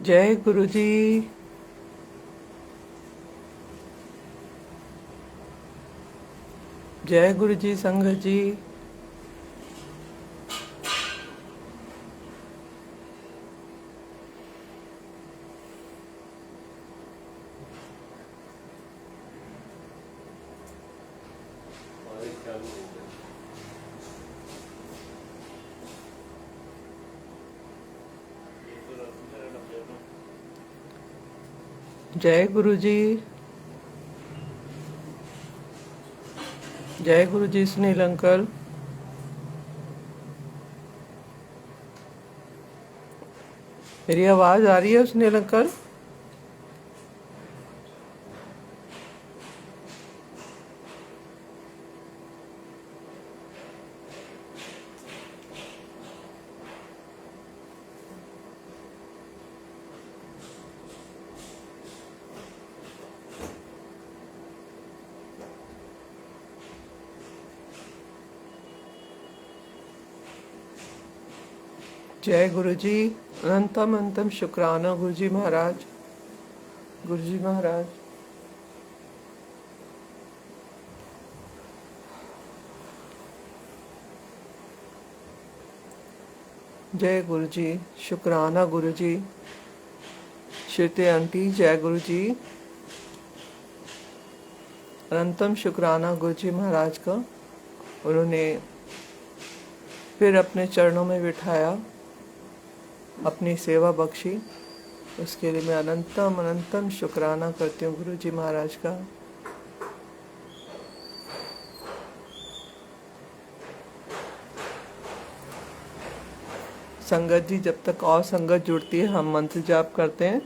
जय गुरु जी। जय गुरु जी संघ जी। जय गुरु जी। जय गुरु जी सुनील अंकल। मेरी आवाज़ आ रही है सुनील अंकल? जय गुरु जी। अनंतम अनंतम शुक्राना गुरु जी महाराज। गुरु जी महाराज। जय गुरु जी। शुक्राना गुरु जी। श्रुति आंटी जय गुरु जी। अनंतम शुक्राना गुरु जी महाराज का, उन्होंने फिर अपने चरणों में बिठाया, अपनी सेवा बख्शी। उसके लिए मैं अनंतम अनंतम शुक्राना करती हूँ गुरु जी महाराज का। संगत जी, जब तक और संगत जुड़ती है हम मंत्र जाप करते हैं।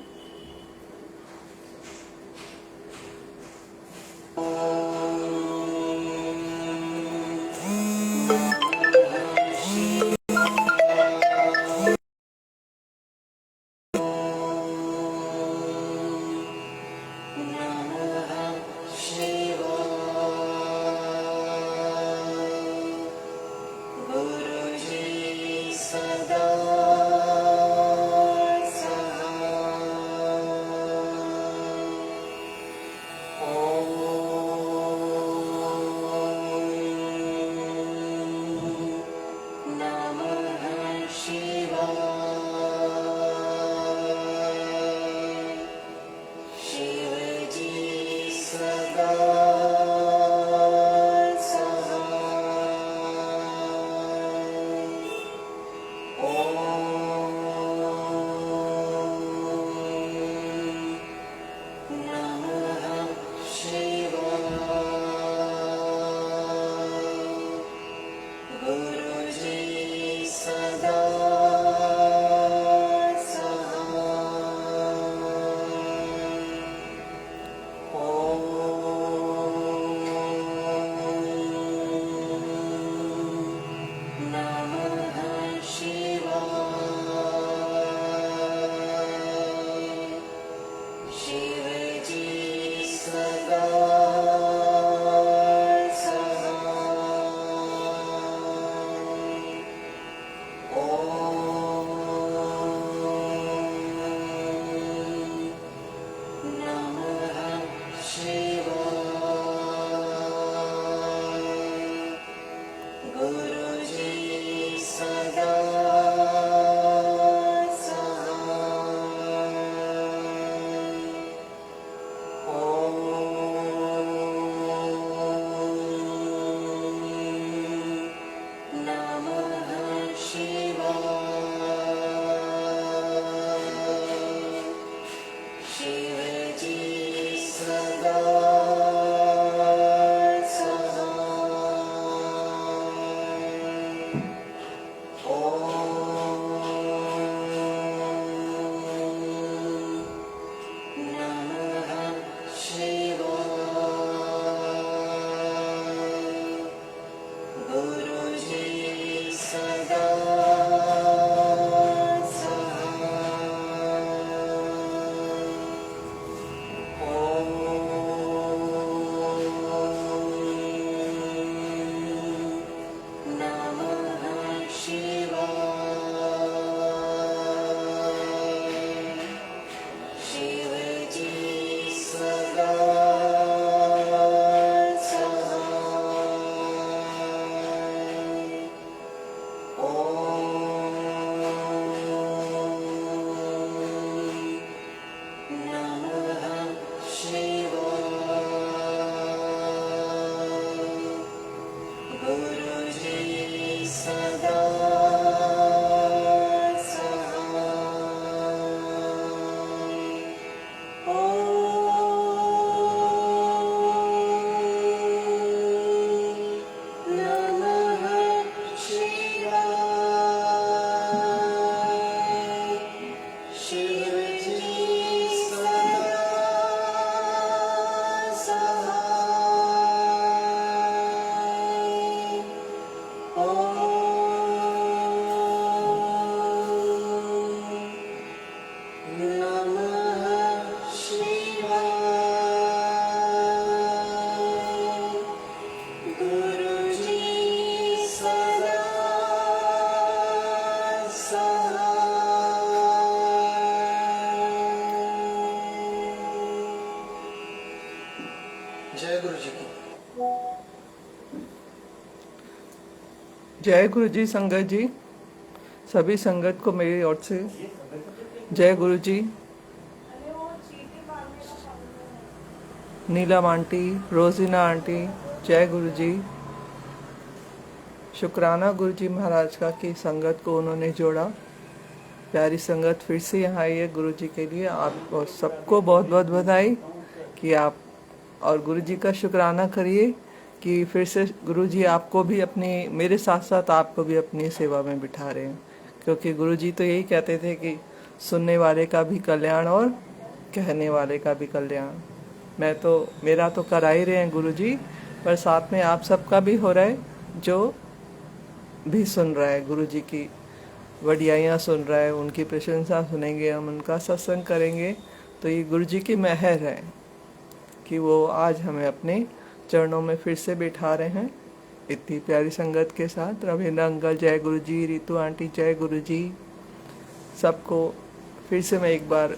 जय गुरु जी की। जय गुरु जी संगत जी, सभी संगत को मेरी ओर से जय गुरु जी। नीलम आंटी, रोजीना आंटी, जय गुरु जी। शुक्राना गुरु जी महाराज का कि संगत को उन्होंने जोड़ा। प्यारी संगत फिर से यहाँ आई है गुरु जी के लिए। आपको सबको बहुत बहुत बधाई कि आप और गुरु जी का शुक्राना करिए कि फिर से गुरु जी आपको भी अपनी, मेरे साथ साथ आपको भी अपनी सेवा में बिठा रहे हैं। क्योंकि गुरु जी तो यही कहते थे कि सुनने वाले का भी कल्याण और कहने वाले का भी कल्याण। मेरा तो करा ही रहे हैं गुरु जी, पर साथ में आप सबका भी हो रहा है, जो भी सुन रहा है गुरु जी की वडियाइयाँ सुन रहा है, उनकी प्रशंसा सुनेंगे, हम उनका सत्संग करेंगे, तो ये गुरु जी की मेहर है कि वो आज हमें अपने चरणों में फिर से बैठा रहे हैं इतनी प्यारी संगत के साथ। रविंद्र अंकल जय गुरु जी, रितु आंटी जय गुरु जी। सबको फिर से मैं एक बार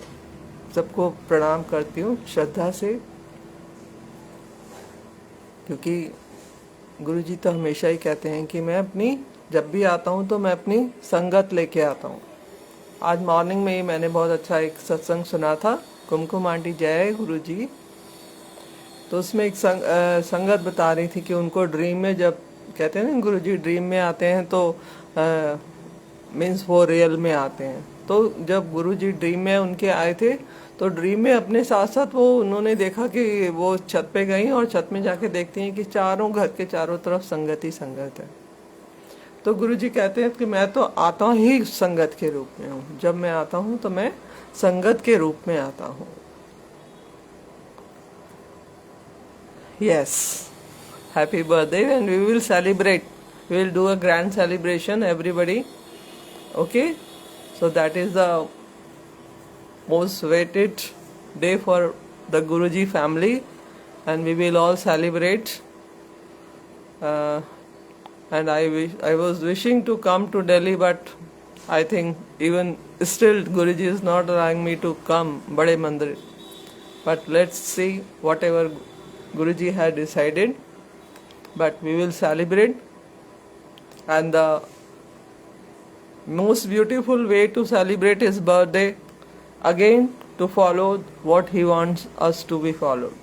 सबको प्रणाम करती हूँ श्रद्धा से, क्योंकि गुरु जी तो हमेशा ही कहते हैं कि मैं अपनी, जब भी आता हूँ तो मैं अपनी संगत लेके आता हूँ। आज मॉर्निंग में ही मैंने बहुत अच्छा एक सत्संग सुना था, कुमकुम आंटी जय गुरु जी। तो उसमें एक संगत बता रही थी कि उनको ड्रीम में, जब कहते हैं ना गुरु जी ड्रीम में आते हैं तो मीन्स वो रियल में आते हैं। तो जब गुरु जी ड्रीम में उनके आए थे तो ड्रीम में अपने साथ साथ वो उन्होंने देखा कि वो छत पे गई और छत में जाके देखती हैं कि चारों घर के चारों तरफ संगत ही संगत है। तो गुरु जी कहते हैं कि मैं तो आता ही संगत के रूप में हूँ, जब मैं आता हूँ तो मैं संगत के रूप में आता हूँ। Yes, happy birthday, and we will celebrate. We will do a grand celebration, everybody. Okay, so that is the most waited day for the Guruji family, and we will all celebrate. And I was wishing to come to Delhi, but I think even still Guruji is not allowing me to come Bade Mandir. But let's see whatever Guruji had decided, but we will celebrate. And the most beautiful way to celebrate his birthday, again to follow what he wants us to be followed.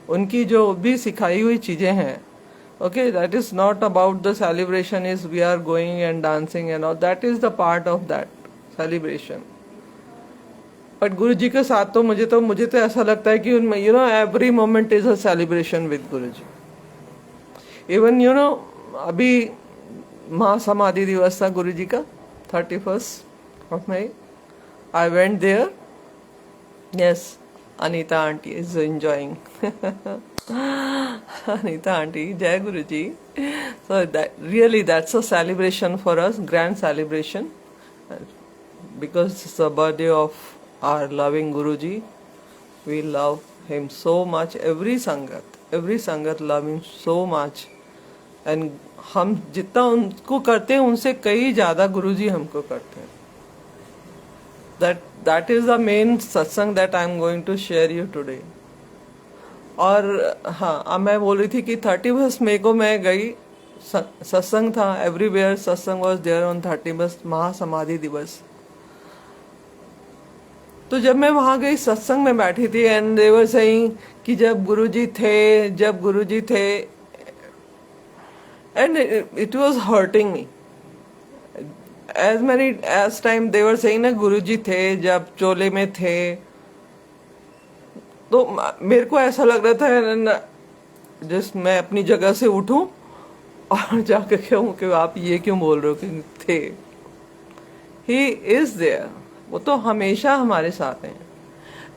उनकी जो भी सिखाई हुई चीज़ें हैं, okay, that is not about the celebration is we are going and dancing and all, that is the part of that celebration. But गुरु जी के साथ तो मुझे तो ऐसा लगता है कि उनमें every moment is a celebration with Guru ji. Even अभी महासमाधि दिवस था गुरु जी का 31 मई। I went there. Yes, Anita aunty is enjoying. Anita aunty जय Guru ji. So really that's a celebration for us, grand celebration, because it's the birthday of our loving Guruji. We love him so much. Every sangat love him so much. And हम जितना उनको करते हैं उनसे कई ज़्यादा गुरुजी हमको करते हैं. That is the main satsang that I am going to share you today. और हाँ, अब मैं बोल रही थी कि 31 मई को मैं गई, सत्संग था, एवरीवेयर सत्संग वॉज देयर ऑन 31 महासमाधि दिवस. तो जब मैं वहाँ गई सत्संग में बैठी थी एंड दे वर सेइंग कि जब गुरुजी थे and it was hurting me as time they were saying ना गुरुजी थे जब चोले में थे, तो मेरे को ऐसा लग रहा था जिस मैं अपनी जगह से उठूं और जाकर कहूं कि आप ये क्यों बोल रहे हो कि थे. ही इज देयर, वो तो हमेशा हमारे साथ हैं.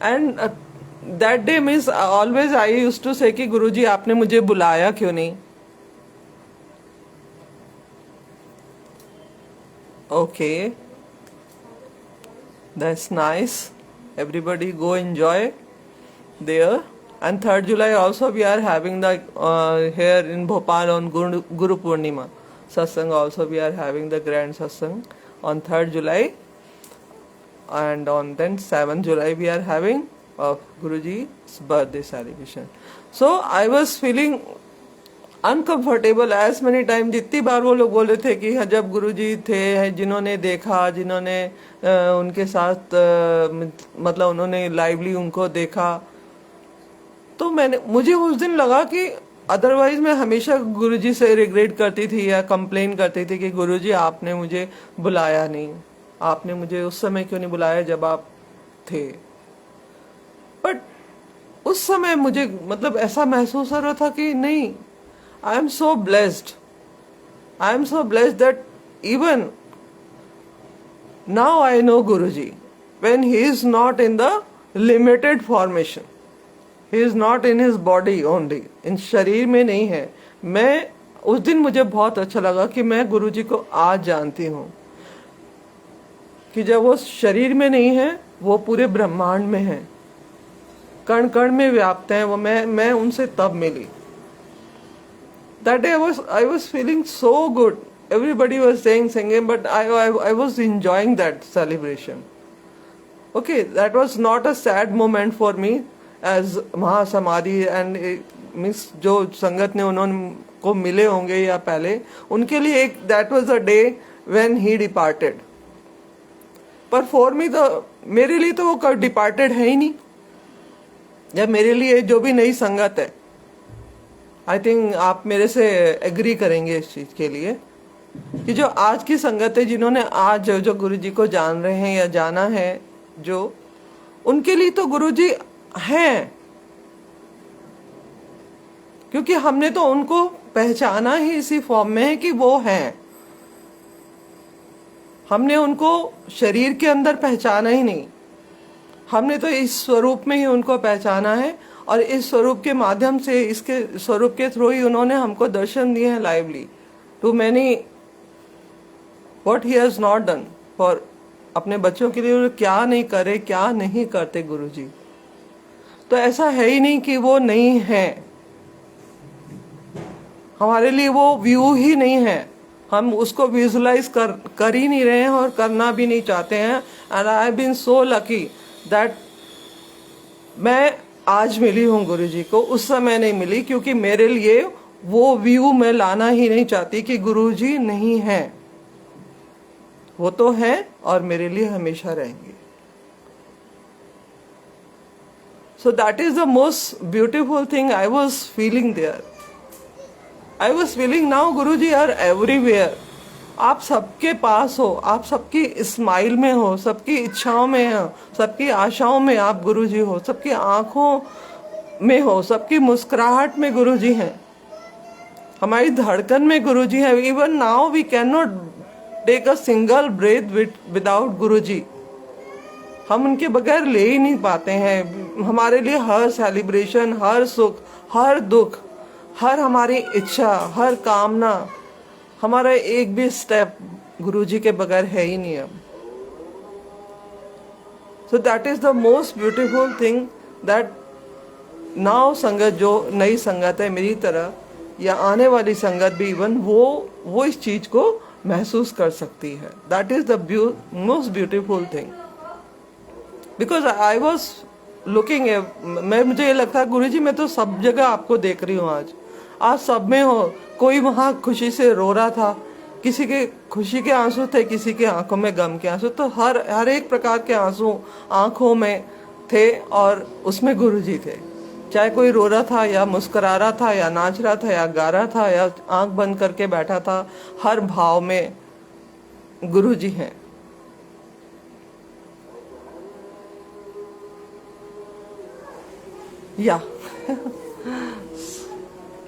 And that day means always I used to say कि गुरुजी आपने मुझे बुलाया क्यों नहीं. Okay, that's nice. Everybody go enjoy there. And 3rd July also we are having the here in Bhopal on Guru Purnima satsang. Also we are having the grand satsang on 3rd July, and on then 7th July we are having of Guruji's birthday celebration. So I was feeling uncomfortable as many time, जितनी बार वो लोग बोले थे कि जब गुरुजी थे, जिन्होंने देखा, जिन्होंने उनके साथ मतलब उन्होंने लाइवली उनको देखा, तो मुझे उस दिन लगा कि अदरवाइज मैं हमेशा गुरुजी से रिग्रेट करती थी या कंप्लेन करती थी कि गुरुजी आपने मुझे बुलाया नहीं, आपने मुझे उस समय क्यों नहीं बुलाया जब आप थे। बट उस समय मुझे मतलब ऐसा महसूस हो रहा था कि नहीं, I am so blessed. I am so blessed that even now I know Guruji when he is not in the limited formation. He is not in his body only. इन शरीर में नहीं है। मैं उस दिन मुझे बहुत अच्छा लगा कि मैं गुरुजी को आज जानती हूँ कि जब वो शरीर में नहीं है, वो पूरे ब्रह्मांड में है, कण कण में व्याप्त हैं वो। मैं उनसे तब मिली। That day I was feeling so good. Everybody was singing, but I was enjoying that celebration. Okay, that was not a sad moment for me as Mahasamadhi and means जो संगत ने उन्होंने को मिले होंगे या पहले, उनके लिए एक that was the day when he departed. पर for me तो मेरे लिए तो वो डिपार्टेड है ही नहीं। या मेरे लिए जो भी नई संगत है, आई थिंक आप मेरे से एग्री करेंगे इस चीज के लिए कि जो आज की संगत है, जिन्होंने आज जो गुरुजी को जान रहे हैं या जाना है, जो उनके लिए तो गुरुजी हैं, क्योंकि हमने तो उनको पहचाना ही इसी फॉर्म में है कि वो हैं। हमने उनको शरीर के अंदर पहचाना ही नहीं, हमने तो इस स्वरूप में ही उनको पहचाना है, और इस स्वरूप के माध्यम से, इसके स्वरूप के थ्रू ही उन्होंने हमको दर्शन दिए हैं lively to many what he has not done for अपने बच्चों के लिए। क्या नहीं करे, क्या नहीं करते गुरुजी। तो ऐसा है ही नहीं कि वो नहीं है, हमारे लिए वो व्यू ही नहीं है, हम उसको विजुलाइज कर ही नहीं रहे हैं और करना भी नहीं चाहते हैं। And I have been so lucky that मैं आज मिली हूँ गुरुजी को, उस समय नहीं मिली, क्योंकि मेरे लिए वो व्यू मैं लाना ही नहीं चाहती कि गुरुजी नहीं है, वो तो है और मेरे लिए हमेशा रहेंगे। So that is the most beautiful thing I was feeling there. I was feeling now Guruji are everywhere. आप सबके पास हो, आप सबकी स्माइल में हो, सबकी इच्छाओं में हो, सबकी आशाओं में आप गुरुजी हो, सबकी आंखों में हो, सबकी मुस्कुराहट में गुरुजी हैं, हमारी धड़कन में गुरुजी है। Even now we can not take a single breath without Guruji. हम उनके बगैर ले ही नहीं पाते हैं। हमारे लिए हर सेलिब्रेशन, हर सुख, हर दुख, हर हमारी इच्छा, हर कामना, हमारा एक भी स्टेप गुरुजी के बगैर है ही नहीं अब। सो that is the most beautiful thing that now संगत, जो नई संगत है मेरी तरह या आने वाली संगत भी, इवन वो इस चीज को महसूस कर सकती है। That is the most beautiful thing. Because I was looking, मुझे ये लगता है गुरुजी मैं तो सब जगह आपको देख रही हूँ, आज सब में हो। कोई वहाँ खुशी से रो रहा था, किसी के खुशी के आंसू थे, किसी के आंखों में गम के आंसू, तो हर एक प्रकार के आंसू आंखों में थे और उसमें गुरुजी थे। चाहे कोई रो रहा था या मुस्कुरा रहा था या नाच रहा था या गा रहा था या आंख बंद करके बैठा था, हर भाव में गुरुजी हैं। या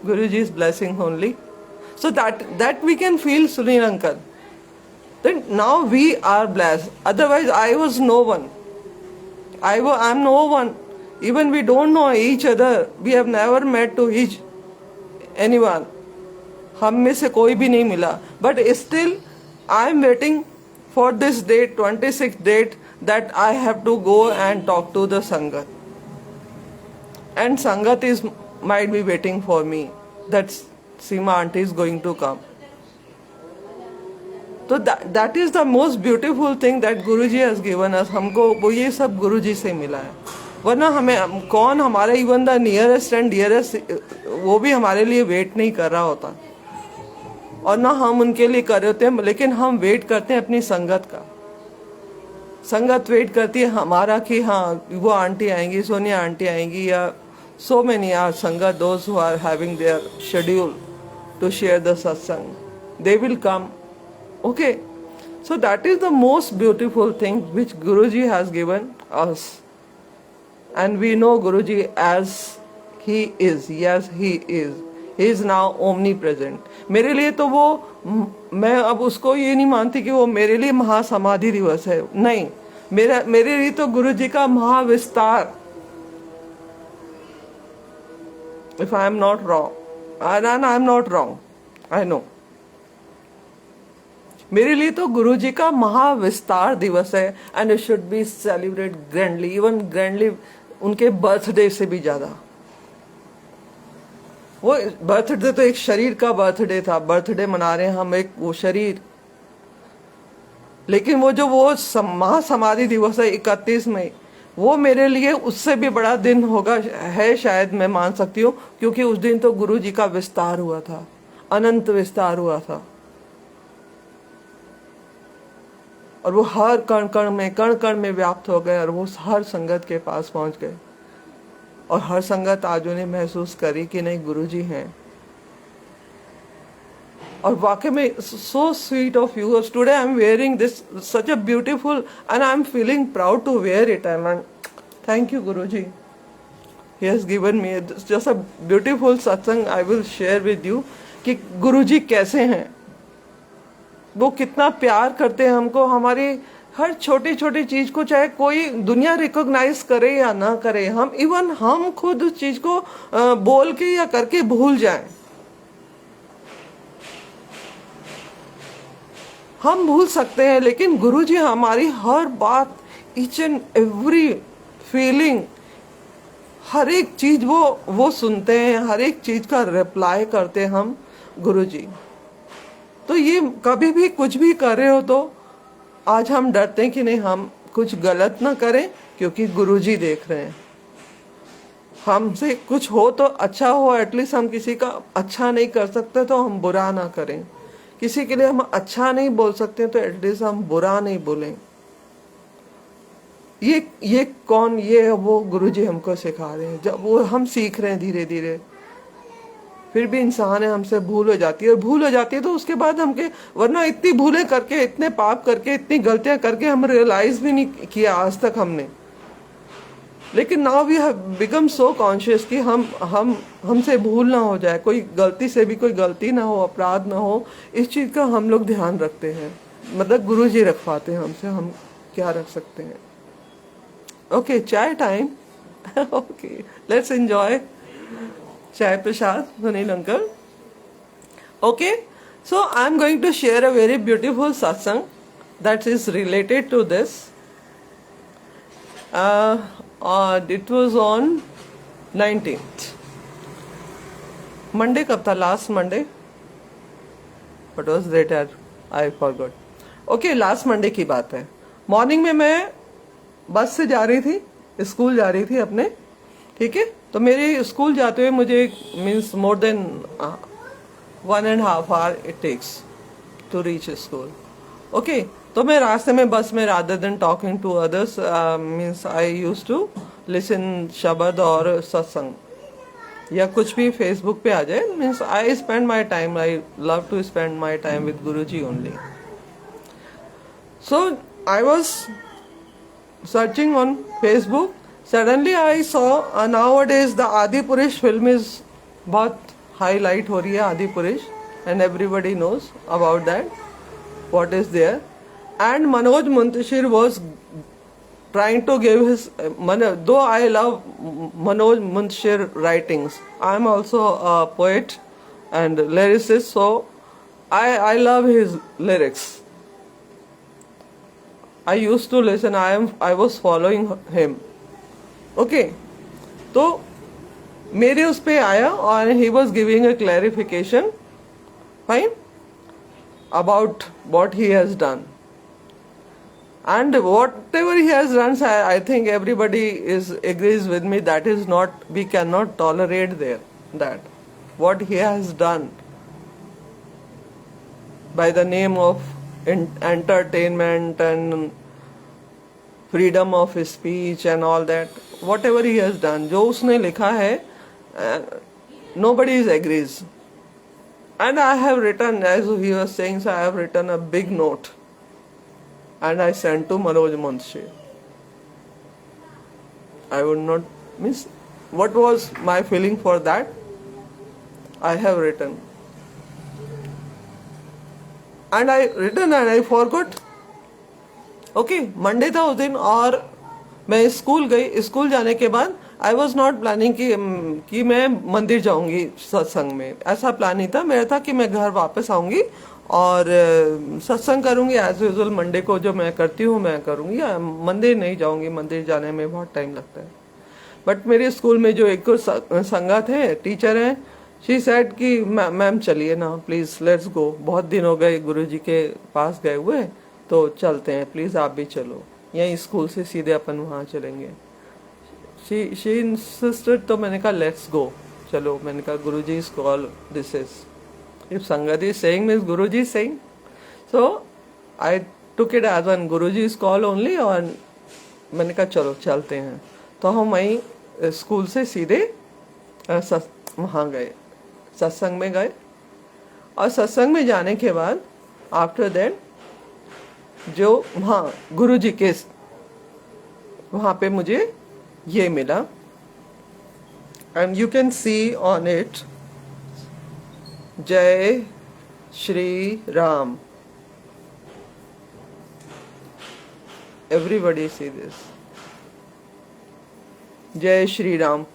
Guruji's blessing only, so that we can feel Sunil uncle. Then now we are blessed. Otherwise, I was no one. I'm no one. Even we don't know each other. We have never met to anyone. हम में से कोई भी नहीं मिला. But still, I am waiting for this date, 26th date, that I have to go and talk to the Sangat. And Sangat might be waiting for me, that Seema auntie is going to come. So that is the most beautiful thing that Guruji has given us. हमको वो ये सब गुरुजी से मिला है। वरना हमें कौन, हमारा even the nearest and dearest वो भी हमारे लिए वेट नहीं कर रहा होता, और ना हम उनके लिए कर रहे होते हैं, लेकिन हम वेट करते हैं अपनी संगत का। संगत वेट करती है हमारा कि हाँ वो आंटी आएंगी, सोनिया आंटी आएंगी, या so many are संगत, those who are having their schedule to share the satsang, they will come. Okay, so that is the most beautiful thing which Guruji has given us, and we know Guruji as he is. Yes, he is now omnipresent. मेरे लिए तो वो, मैं अब उसको ये नहीं मानती कि वो मेरे लिए महासमाधि दिवस है, नहीं, मेरे लिए तो गुरुजी का Mahavistar, if I am not wrong, and I am not wrong, I know, मेरे लिए तो गुरुजी का महाविस्तार दिवस है, and it should be celebrated grandly, even grandly उनके बर्थडे से भी ज्यादा। वो बर्थडे तो एक शरीर का बर्थडे था, बर्थडे मना रहे हैं हम, एक वो शरीर, लेकिन वो जो वो महासमाधि दिवस है 31 मई, वो मेरे लिए उससे भी बड़ा दिन होगा, है शायद, मैं मान सकती हूँ, क्योंकि उस दिन तो गुरु जी का विस्तार हुआ था, अनंत विस्तार हुआ था, और वो हर कण कण में व्याप्त हो गए, और वो हर संगत के पास पहुंच गए, और हर संगत आज उन्हें महसूस करी कि नहीं गुरु जी हैं। और वाकई में so sweet of you. Today I am wearing this, such a beautiful, and I am feeling proud to wear it. And thank you Guruji. He has given me just a beautiful satsang. I will share with you कि गुरुजी कैसे हैं, वो कितना प्यार करते हैं हमको, हमारी हर छोटी छोटी चीज को, चाहे कोई दुनिया रिकॉग्नाइज करे या ना करे, हम इवन हम खुद उस चीज को बोल के या करके भूल जाएं, हम भूल सकते हैं, लेकिन गुरुजी हमारी हर बात, ईच एंड एवरी फीलिंग, हर एक चीज वो सुनते हैं, हर एक चीज का रिप्लाई करते हैं हम गुरुजी। तो ये कभी भी कुछ भी कर रहे हो तो आज हम डरते हैं कि नहीं हम कुछ गलत ना करें, क्योंकि गुरुजी देख रहे हैं। हमसे कुछ हो तो अच्छा हो, एटलीस्ट हम किसी का अच्छा नहीं कर सकते तो हम बुरा ना करें, किसी के लिए हम अच्छा नहीं बोल सकते तो एटलीस्ट हम बुरा नहीं बोलें। ये कौन, ये वो गुरुजी हमको सिखा रहे हैं, जब वो हम सीख रहे हैं धीरे धीरे। फिर भी इंसान है, हमसे भूल हो जाती है, और भूल हो जाती है तो उसके बाद हमके, वरना इतनी भूलें करके, इतने पाप करके, इतनी गलतियां करके हम रियलाइज भी नहीं किया आज तक हमने, लेकिन now we have become so conscious कि हमसे भूल ना हो जाए, कोई गलती से भी कोई गलती ना हो, अपराध ना हो, इस चीज का हम लोग ध्यान रखते हैं। मतलब गुरुजी रखवाते हैं हमसे, हम क्या रख सकते हैं। ओके, चाय time. Okay, let's enjoy chai prasad, Sunil uncle. Okay, so I'm going to share a very beautiful satsang that is related to this. It was on 19th. Monday कब था? Last Monday. What was that? I forgot. Okay, last Monday की बात है। Morning में मैं बस से जा रही थी, स्कूल जा रही थी अपने, ठीक है। तो मेरे स्कूल जाते हुए मुझे means more than 1.5 hour it takes to reach school. Okay, तो मैं रास्ते में बस में rather than talking to others means I used to listen शब्द और सत्संग या कुछ भी फेसबुक पे आ जाए, means I spend my time, I love to spend my time with Guruji only. So I was searching on Facebook. Suddenly I saw nowadays the Adipurush film is बहुत highlight हो रही है, Adipurush, and everybody knows about that, what is there. And Manoj Muntashir was trying to give his, though I love Manoj Muntashir writings, I am also a poet and lyricist, so I love his lyrics. I used to listen, I was following him. Okay, तो मेरे उस पे आया और he was giving a clarification fine about what he has done, And whatever he has done, I think everybody is agrees with me, that is not, we cannot tolerate there, that what he has done by the name of entertainment and freedom of speech and all that, whatever he has done, जो उसने लिखा है, nobody is agrees. And I have written, as he was saying, so I have written a big note and I sent to Manoj Munshi. I would not miss what was my feeling for that. I have written. And I written and I forgot. Okay, Monday था उस दिन और मैं school गई. School जाने के बाद I was not planning कि मैं मंदिर जाऊंगी सत्संग में. ऐसा प्लान नहीं था मेरा. था कि मैं घर वापस आऊंगी और सत्संग करूंगी एज यूजुअल. मंडे को जो मैं करती हूँ मैं करूंगी. मंदिर नहीं जाऊंगी, मंदिर जाने में बहुत टाइम लगता है. बट मेरे स्कूल में जो एक संगत है, टीचर हैं, शी सेड कि मैम चलिए ना प्लीज, लेट्स गो. बहुत दिन हो गए गुरुजी के पास गए हुए, तो चलते हैं, प्लीज आप भी चलो. यहीं स्कूल से सीधे अपन वहाँ चलेंगे. She insisted. तो मैंने कहा लेट्स गो, चलो. मैंने कहा Guruji is call, this is, if sangat is saying means Guruji is saying. So I took it as an Guruji is call only. और मैंने कहा चलो चलते हैं. तो हम वहीं स्कूल से सीधे वहाँ गए, सत्संग में गए. और सत्संग में जाने के बाद आफ्टर दैट जो वहाँ गुरुजी के वहाँ पे मुझे ये मिला. And you can see on it, जय Shri Ram. Everybody see this, जय Shri Ram.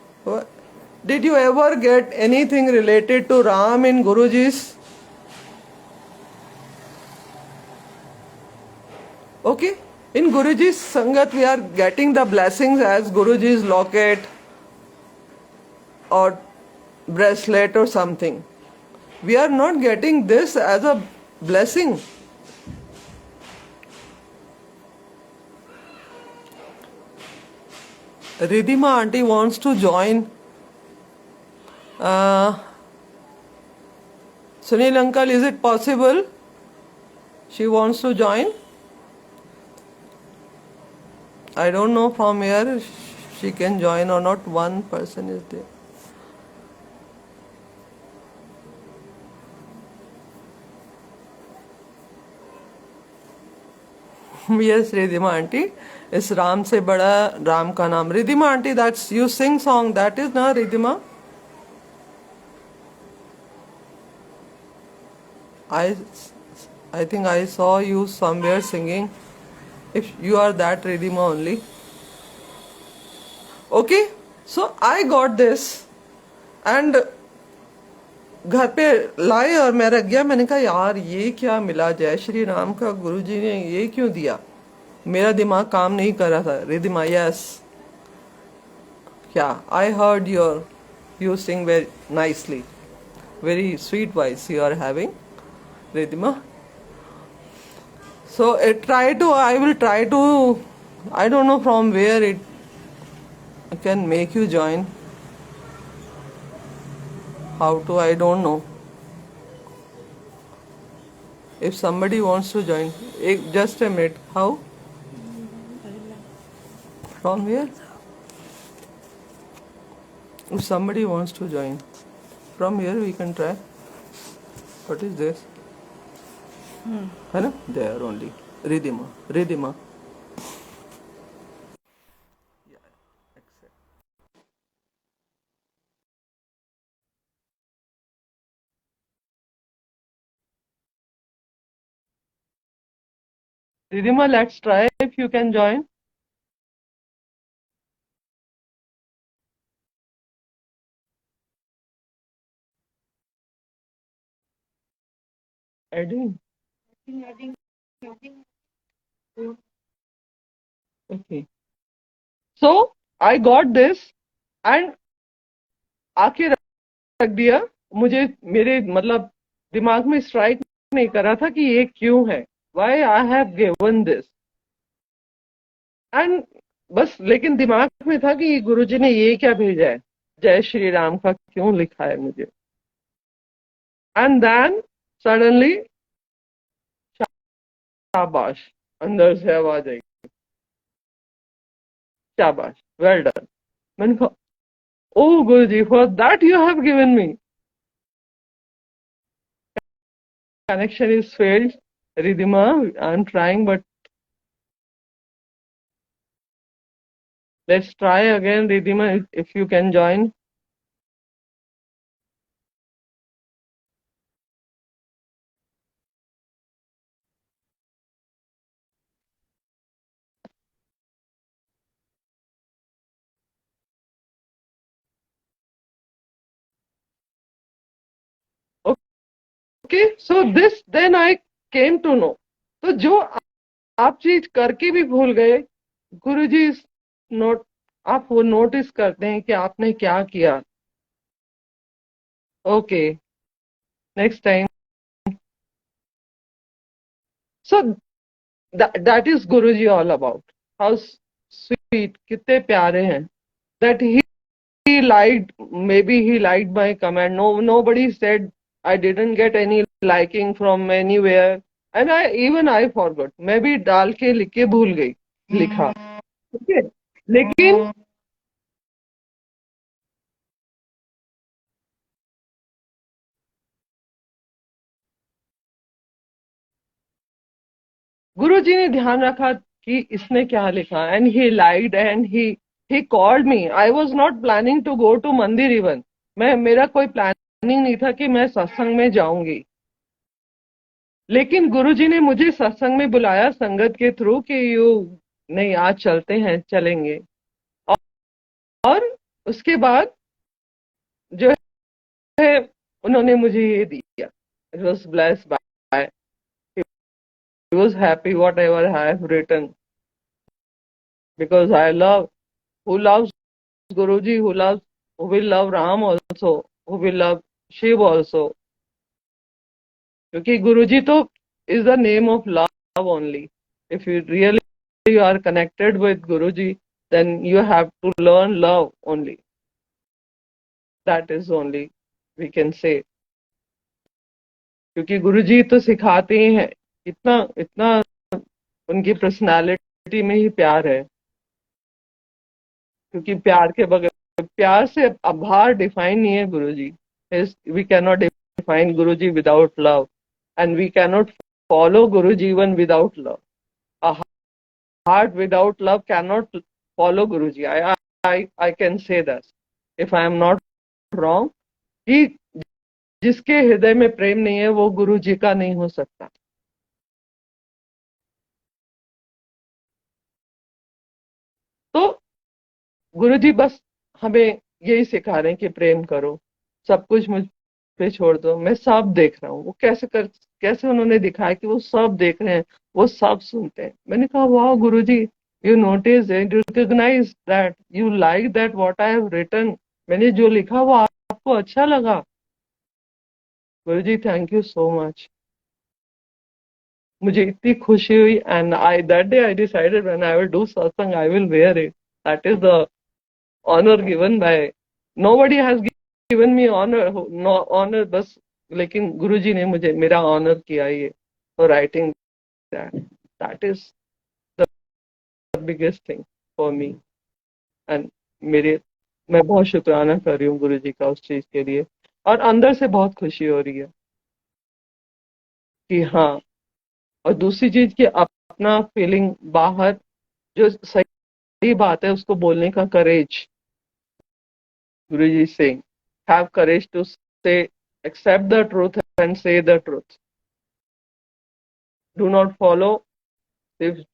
Did you ever get anything related to Ram in Guruji's? Okay, in Guruji's Sangat we are getting the blessings as Guruji's locket or bracelet or something. We are not getting this as a blessing. Ridhima auntie wants to join. Sunil uncle, is it possible? She wants to join. I don't know from where she can join or not. One person is there. Yes, Ridhima auntie. इस राम से बड़ा राम का नाम. Ridhima auntie, that's you sing song. That is na Ridhima. I think I saw you somewhere singing. If you are that Ridhima only. Okay, so I got this and घर पे लाए और मैं रख गया. मैंने कहा यार ये क्या मिला जय श्री राम का, गुरुजी ने ये क्यों दिया. मेरा दिमाग काम नहीं कर रहा था. रिधिमा, यस, क्या, I heard you sing very nicely, very sweet voice you are having, Ridhima. So I will try to, I don't know from where it can make you join. How to, I don't know. If somebody wants to join, just a minute. How? From where? If somebody wants to join, from here we can try. What is this? Hello? There only. Ridhima. Ridhima. Yeah, accept. Ridhima, let's try if you can join. Adding. Okay. So I got this and आके रख दिया. मुझे मेरे मतलब दिमाग में strike नहीं कर रहा था कि ये क्यों है. Why I have given this. And बस, लेकिन दिमाग में था कि गुरुजी ने ये क्या भेजा है, जय श्री राम का क्यों लिखा है मुझे। एंड देन सडनली, शाबाश, अंदर से आवाज आई, शाबाश, वेल डन। मैंने कहा, ओ Guruji, for that you have given me. Connection is failed, Ridhima. I'm trying, but let's try again, Ridhima, if you can join. Okay, so this then I came to know. तो जो आप चीज करके भी भूल गए, गुरुजी इस नोट, आप वो नोटिस करते हैं कि आपने क्या किया। Okay, next time. So that is Guruji all about. How sweet, कितने प्यारे हैं। That he liked, maybe he liked my comment. No, nobody said, I didn't get any liking from anywhere, and I forgot, मैं भी डाल के लिख के भूल गई, लिखा। ठीक है, लेकिन गुरुजी ने ध्यान रखा कि इसने क्या लिखा, and he liked, and he called me. I was not planning to go to mandir even. मैं, मेरा कोई प्लानिंग नहीं था कि मैं सत्संग में जाऊंगी, लेकिन गुरुजी ने मुझे सत्संग में बुलाया संगत के थ्रू कि यू, नहीं आज चलते हैं, चलेंगे। और उसके बाद जो है, उन्होंने मुझे ये दिया। It was blessed by, he was happy whatever I have written, because I love, who loves Guruji, who loves, who will love Ram also, who will love Shiv also, क्योंकि गुरुजी तो is the name of love only. If you really you are connected with Guruji, then you have to learn love only. That is only we can say. क्योंकि गुरुजी तो सिखाते ही हैं, इतना इतना उनकी personality में ही प्यार है। क्योंकि प्यार के बगैर, प्यार से आभार डिफाइन नहीं है Guruji. We can not define Guruji without love, and we can not follow Guruji even without love. A heart without love cannot follow Guruji. I can say that, if I am not wrong, कि जिसके हृदय में प्रेम नहीं है वो गुरु जी का नहीं हो सकता। तो गुरु जी बस हमें यही सिखा रहे हैं कि प्रेम करो, सब कुछ मुझ पे छोड़ दो, मैं सब देख रहा हूँ। वो कैसे उन्होंने दिखाया कि वो सब देख रहे हैं, वो सब सुनते हैं। मैंने कहा, वाह Guru ji, you notice, you recognise that, you like that what I have written. मैंने जो लिखा वो आपको अच्छा लगा। Guru ji, thank you so much. मुझे इतनी खुशी हुई, and I that day I decided when I will do satsang I will wear it. That is the honour given by, nobody has given me honour, no honour बस, लेकिन गुरुजी ने मुझे मेरा honour किया ये, for writing that. That is the biggest thing for me. And मेरे, मैं बहुत शुक्राना कर रही हूँ गुरुजी का उस चीज के लिए, और अंदर से बहुत खुशी हो रही है कि हाँ। और दूसरी चीज कि अपना फीलिंग बाहर, जो सही बात है उसको बोलने का करेज, Guruji is saying, have courage to say, accept the truth and say the truth. Do not follow, सिर्फ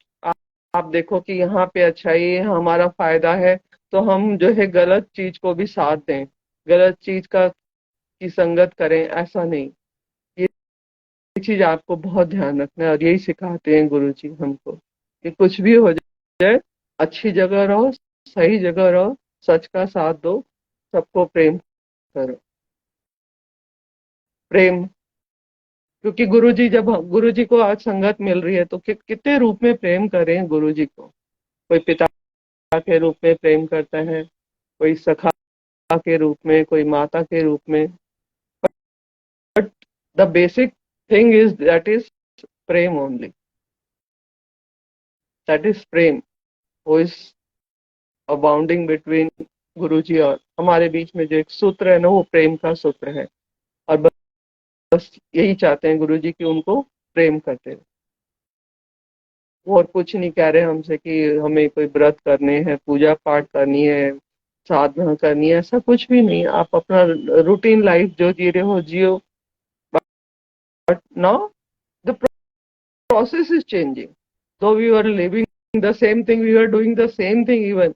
आप देखो कि यहाँ पे अच्छाई है, हमारा फायदा है, तो हम जो है गलत चीज को भी साथ दें, गलत चीज का की संगत करें, ऐसा नहीं। ये चीज आपको बहुत ध्यान रखना है, और यही सिखाते हैं गुरुजी हमको कि कुछ भी हो जाए, अच्छी जगह रहो, सही जगह रहो, सच का साथ दो, सबको प्रेम करो। प्रेम, क्योंकि गुरुजी, जब गुरुजी को आज संगत मिल रही है तो कितने रूप में प्रेम करें गुरुजी को। कोई पिता के रूप में प्रेम करता है, कोई सखा के रूप में, कोई माता के रूप में। But the basic thing is that is prem only, that is prem वो इज अ बाउंडिंग बिटवीन गुरु जी और हमारे बीच में जो एक सूत्र है ना, वो प्रेम का सूत्र है। और बस यही चाहते हैं गुरु जी कि उनको प्रेम करते रहे। वो और कुछ नहीं कह रहे हमसे कि हमें कोई व्रत करने हैं, पूजा पाठ करनी है, साधना करनी है, ऐसा कुछ भी नहीं। आप अपना रूटीन लाइफ जो जी रहे हो जियो, but now the process is changing. Though we were living the same thing, we were doing the same thing even,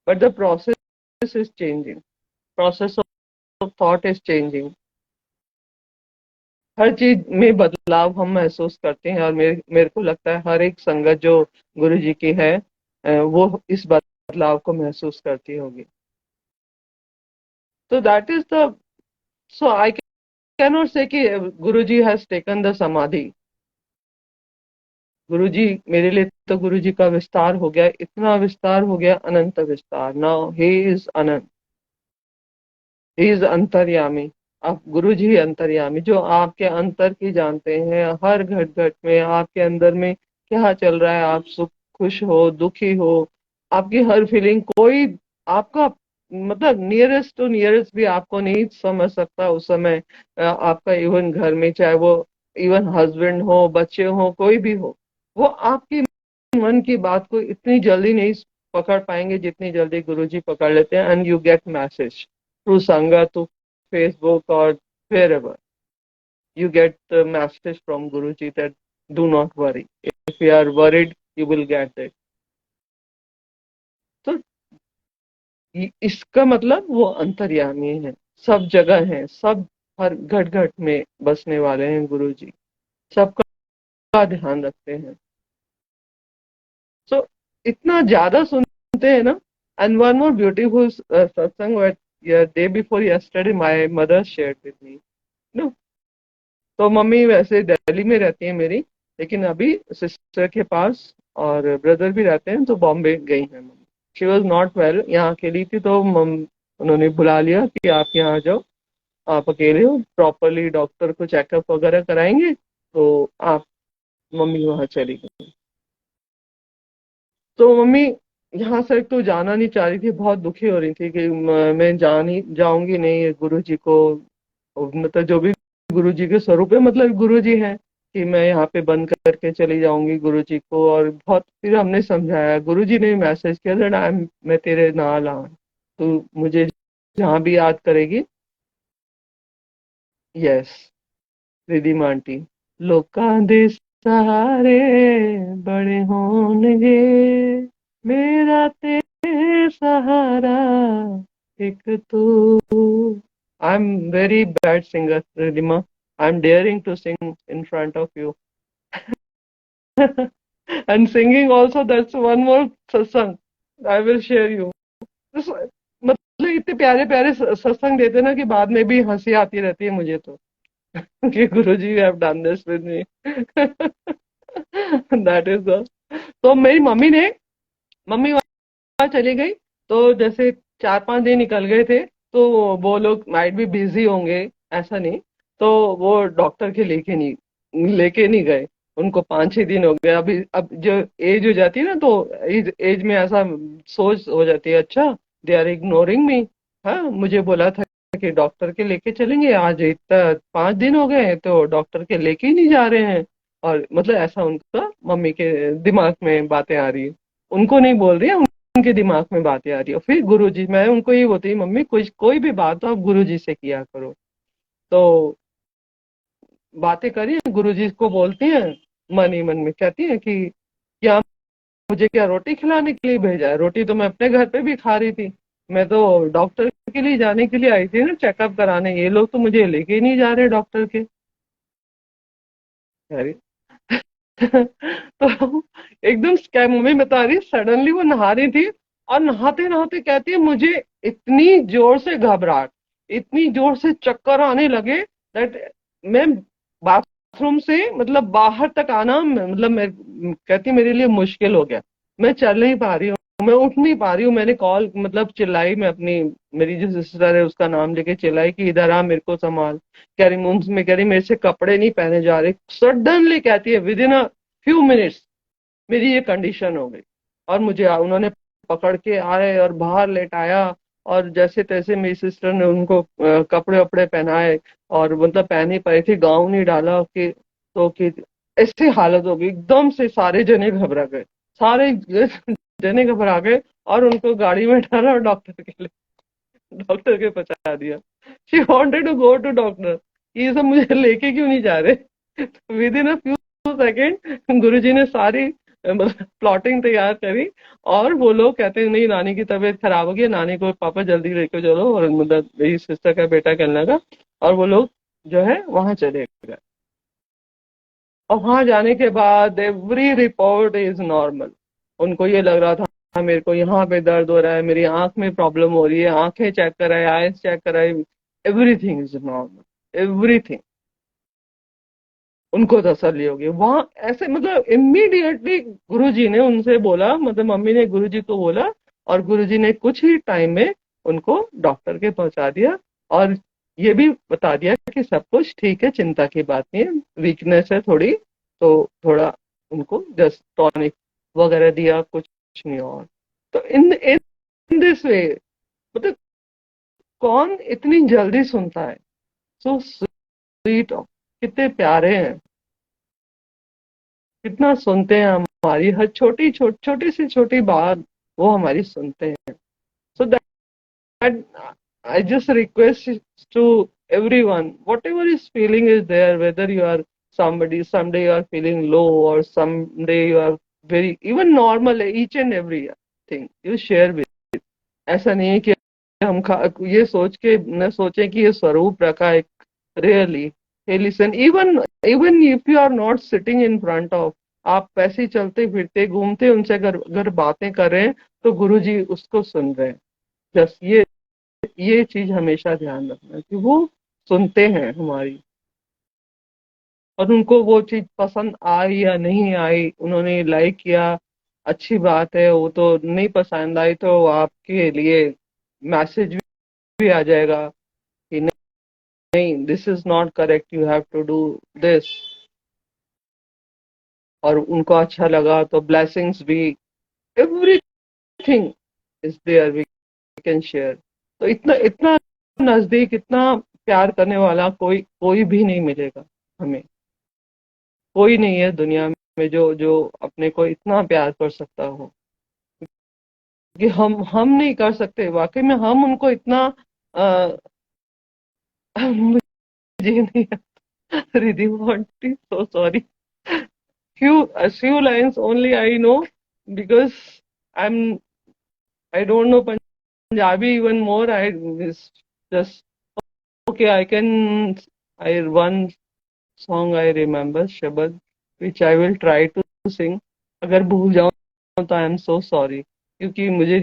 but the process is changing. Process of thought is changing. हर चीज में बदलाव हम महसूस करते हैं, और मेरे को लगता है हर एक संगत जो गुरु जी की है वो इस बदलाव को महसूस करती होगी। तो that is the, so I can not से कि गुरु जी हैज टेकन द समाधि। गुरु जी मेरे लिए तो गुरु जी का विस्तार हो गया, इतना विस्तार हो गया, अनंत विस्तार। Now he is Anant, he is अंतर्यामी। आप गुरु जी अंतर्यामी, जो आपके अंतर की जानते हैं, हर घट घट में आपके अंदर में क्या चल रहा है, आप सुख खुश हो, दुखी हो, आपकी हर फीलिंग कोई आपका मतलब नियरेस्ट टू नियरेस्ट भी आपको नहीं समझ सकता उस समय। आपका इवन घर में चाहे वो इवन हस्बैंड हो, बच्चे हो, कोई भी हो, वो आपकी मन की बात को इतनी जल्दी नहीं पकड़ पाएंगे जितनी जल्दी गुरुजी पकड़ लेते हैं। And you get message through संगत, थ्रू फेसबुक और wherever you get the message from Guruji that do not worry. If you are worried, you will get it. तो इसका मतलब वो अंतर्यामी है, सब जगह है, सब हर घट घट में बसने वाले हैं गुरुजी, सबका ध्यान रखते हैं। So इतना ज्यादा सुनते हैं ना। And one more beautiful satsang what day before yesterday my mother shared with me. No, तो मम्मी वैसे दिल्ली में रहती है मेरी, लेकिन अभी सिस्टर के पास और ब्रदर भी रहते हैं, तो बॉम्बे गई है mummy. She was not well, यहाँ अकेली थी, तो उन्होंने बुला लिया कि आप यहाँ आ जाओ, आप अकेले हो, प्रॉपरली डॉक्टर को चेकअप वगैरह कराएंगे, तो आप मम्मी वहाँ चली गई। तो मम्मी यहाँ से तो जाना नहीं चाह रही थी, बहुत दुखी हो रही थी कि मैं जाऊंगी नहीं गुरु जी को, मतलब जो भी गुरु जी के स्वरूप है, मतलब गुरु जी हैं, कि मैं यहाँ पे बंद करके चली जाऊंगी गुरु जी को। और बहुत फिर हमने समझाया, गुरु जी ने मैसेज किया दैट मैं तेरे नाल आ, तू मुझे जहाँ भी याद करेगी। यस, रिधिमा आंटी, लोकां दे सहारे बड़े होणगे, मेरा ते सहारा एक तू। I'm very bad singer, Ridhima. I'm daring to sing in front of you. And singing also, that's one more satsang I will share you. मतलब इतने प्यारे प्यारे सत्संग देते ना कि बाद में भी हंसी आती रहती है मुझे तो, कि Guruji have done this with me. That is the, तो मेरी मम्मी वहां चली गई, तो जैसे 4-5 दिन निकल गए थे, तो वो लोग माइट भी बिजी होंगे, ऐसा नहीं, तो वो डॉक्टर के लेके नहीं गए। उनको 5-6 दिन हो गए। अभी अब जो एज हो जाती है ना, तो एज में ऐसा सोच हो जाती है, अच्छा दे आर इग्नोरिंग मी। हाँ, मुझे बोला था कि डॉक्टर के लेके चलेंगे, आज इतना 5 दिन हो गए हैं तो डॉक्टर के लेके ही नहीं जा रहे हैं। और मतलब ऐसा उनका मम्मी के दिमाग में बातें आ रही है, उनको नहीं बोल रही है, उनके दिमाग में बातें आ रही है। फिर गुरुजी, मैं उनको ये बोलती, मम्मी कोई भी बात तो आप गुरुजी से किया करो। तो बातें करी, गुरुजी को बोलती हैं, मन ही मन में कहती हैं कि क्या मुझे क्या रोटी खिलाने के लिए भेजा है? रोटी तो मैं अपने घर पे भी खा रही थी, मैं तो डॉक्टर के लिए जाने के लिए आई थी ना, चेकअप कराने, ये लोग तो मुझे लेके ही नहीं जा रहे डॉक्टर के। अरे तो एकदम स्कैम, मम्मी बता रही, सडनली वो नहा रही थी, और नहाते नहाते कहती है मुझे इतनी जोर से घबराहट, इतनी जोर से चक्कर आने लगे दैट मैं बाथरूम से मतलब बाहर तक आना, मतलब मैं कहती मेरे लिए मुश्किल हो गया, मैं चल नहीं पा रही हूँ। मैं उठ नहीं पा रही हूँ। मैंने कॉल मतलब चिल्लाई, मैं अपनी मेरी जो सिस्टर है उसका नाम लेके चिल्लाई कि इधर आ, मेरे को संभाल। कह रही मुंह में, कह रही मेरे से कपड़े नहीं पहने जा रहे। सडनली कहती है with in a few minutes मेरी ये कंडीशन हो गई। और मुझे उन्होंने पकड़ के आए और बाहर लेटाया, और जैसे तैसे मेरी सिस्टर ने उनको कपड़े वपड़े पहनाए, और मतलब पहन ही पाई थी, गाउन ही डाला कि तो कि ऐसी हालत हो गई एकदम से। सारे जने घबरा गए, सारे जने घबरा गए, और उनको गाड़ी में डाला और डॉक्टर के पहुंचा दिया। She wanted to go to doctor, ये सब मुझे लेके क्यों नहीं जा रहे। Within a few second Guruji ने सारी मतलब प्लॉटिंग तैयार करी, और वो लोग कहते हैं नहीं नानी की तबीयत खराब हो गई, नानी को पापा जल्दी लेके चलो, और मतलब मेरी सिस्टर का बेटा कहने लगा, और वो लोग जो है वहां चले गए। और वहां जाने के बाद एवरी रिपोर्ट इज नॉर्मल। उनको ये लग रहा था मेरे को यहाँ पे दर्द हो रहा है, मेरी आंख में प्रॉब्लम हो रही है, आंखें चेक कराए, आईज चेक कराए, एवरीथिंग इज नॉर्मल, एवरीथिंग। उनको तसल्ली होगी वहां। ऐसे मतलब इमीडिएटली गुरुजी ने उनसे बोला, मतलब मम्मी ने गुरुजी को बोला, और गुरुजी ने कुछ ही टाइम में उनको डॉक्टर के पहुंचा दिया, और ये भी बता दिया कि सब कुछ ठीक है, चिंता की बात नहीं है, वीकनेस है थोड़ी, तो थोड़ा उनको जस्ट टॉनिक वगैरह दिया, कुछ नहीं। और तो इन दिस वे, मतलब कौन इतनी जल्दी सुनता है। सो स्वीट, कितने प्यारे हैं, कितना सुनते हैं हमारी हर छोटी सी छोटी बात, वो हमारी सुनते हैं। So that I just request to everyone, whatever is feeling is there, whether you are somebody, someday you are feeling low, or someday you are very even normal, each and every thing you share with। ऐसा नहीं है कि हम ये सोच के न सोचें कि ये स्वरूप रखा है। Really, hey listen, even if you are not sitting in front of, आप वैसे ही चलते फिरते घूमते उनसे अगर अगर बातें कर रहे हैं, तो गुरुजी उसको सुन रहे हैं। जस्ट ये चीज हमेशा ध्यान रखना कि वो सुनते हैं हमारी। और उनको वो चीज पसंद आई या नहीं आई, उन्होंने लाइक किया, अच्छी बात है। वो तो नहीं पसंद आई तो आपके लिए मैसेज भी आ जाएगा कि नहीं, this is not correct, you have to do this. और उनको अच्छा लगा तो ब्लेसिंग्स भी, everything is there, we can share. तो इतना इतना नजदीक, इतना प्यार करने वाला कोई कोई भी नहीं मिलेगा हमें। कोई नहीं है दुनिया में जो जो अपने को इतना प्यार कर सकता हो, कि हम नहीं कर सकते वाकई में। हम उनको इतना आ, मुझे नहीं, Riddhi aunty, so sorry. few lines only I know, because I'm I don't know Punjabi even more. I is just okay. I one song I remember Shabad, which I will try to sing. अगर भूल जाऊं तो I am so sorry, क्योंकि मुझे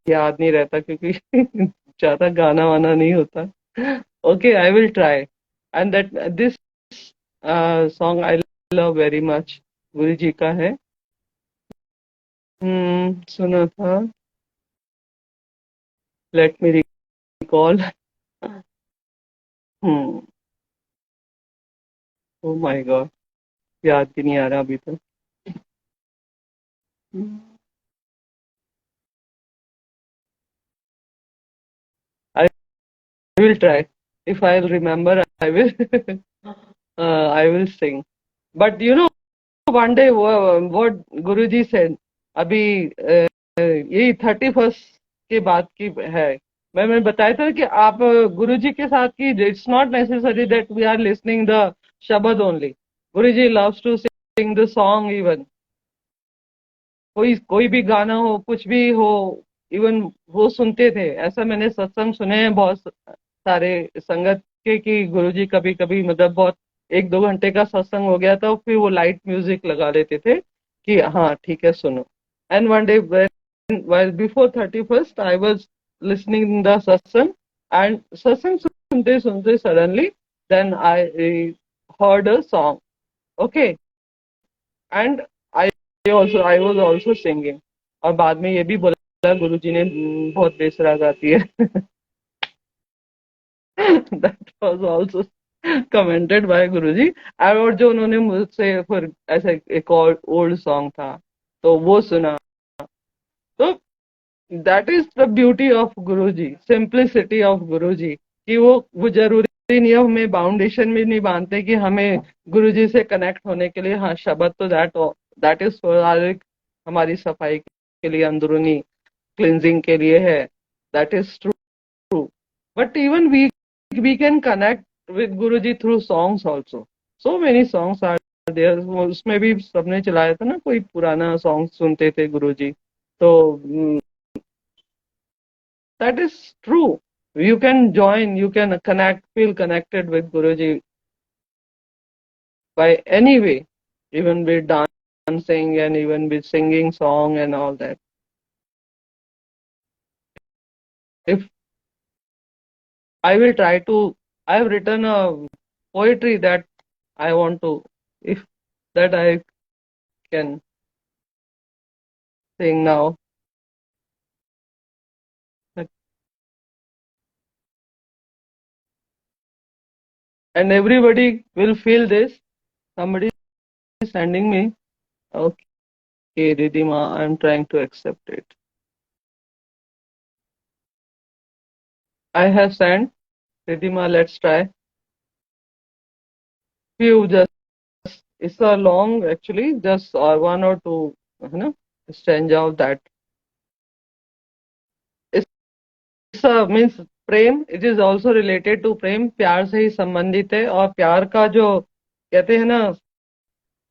याद नहीं रहता, क्योंकि ज्यादा गाना वाना नहीं होता। Okay, I will try. And that this song I love very much, गुरु जी का है। सुना था, let me recall. Hmm, oh my God, याद भी नहीं आ रहा अभी तो। I will try, if I remember I will I will sing. But you know, one day what Guruji said, अभी यही 31st के बाद की है। मैं बताया था कि आप गुरुजी के साथ की, it's not necessary that we are listening the shabd only. Guruji loves to sing the song even, कोई कोई भी गाना हो, कुछ भी हो, इवन वो सुनते थे। ऐसा मैंने सत्संग सुने हैं बहुत सारे संगत के, कि गुरुजी कभी कभी मतलब बहुत 1-2 घंटे का सत्संग हो गया था, फिर वो लाइट म्यूजिक लगा लेते थे कि हाँ ठीक है सुनो। And one day while before 31st I was listening the satsang, and satsang sunte sunte suddenly then I heard a song, okay, and I was also singing। और बाद में ये भी बोला गुरुजी ने बहुत बेसुरा गाती है। That was also commented by Guruji. और जो उन्होंने मुझसे फिर ऐसे एक और ओल्ड सॉन्ग था तो वो सुना। तो that is the beauty of Guruji, simplicity of Guruji, कि वो जरूरी नहीं है, हमें बाउंडेशन भी नहीं बांधते कि हमें गुरुजी से कनेक्ट होने के लिए, हाँ शब्द तो दैट इज फॉर हमारी सफाई के लिए, अंदरूनी क्लिनजिंग के लिए है, that is true. But even we can connect with Guruji through songs also. So many songs are there. उसमें भी सबने चलाया था ना, कोई पुराना सॉन्ग सुनते थे गुरुजी। तो that is true. You can join, you can connect, feel connected with Guruji by any way, even with dancing and even with singing song and all that. If I will try to, I have written a poetry that I want to, if that I can sing now. And everybody will feel this. Somebody is sending me. Okay, Ridhima, I'm trying to accept it. I have sent. Ridhima, let's try. Few just, it's a long actually, just one or two, stanza of that. It's a means Prem, it is also related to प्रेम, प्यार से ही संबंधित है। और प्यार का जो कहते हैं ना,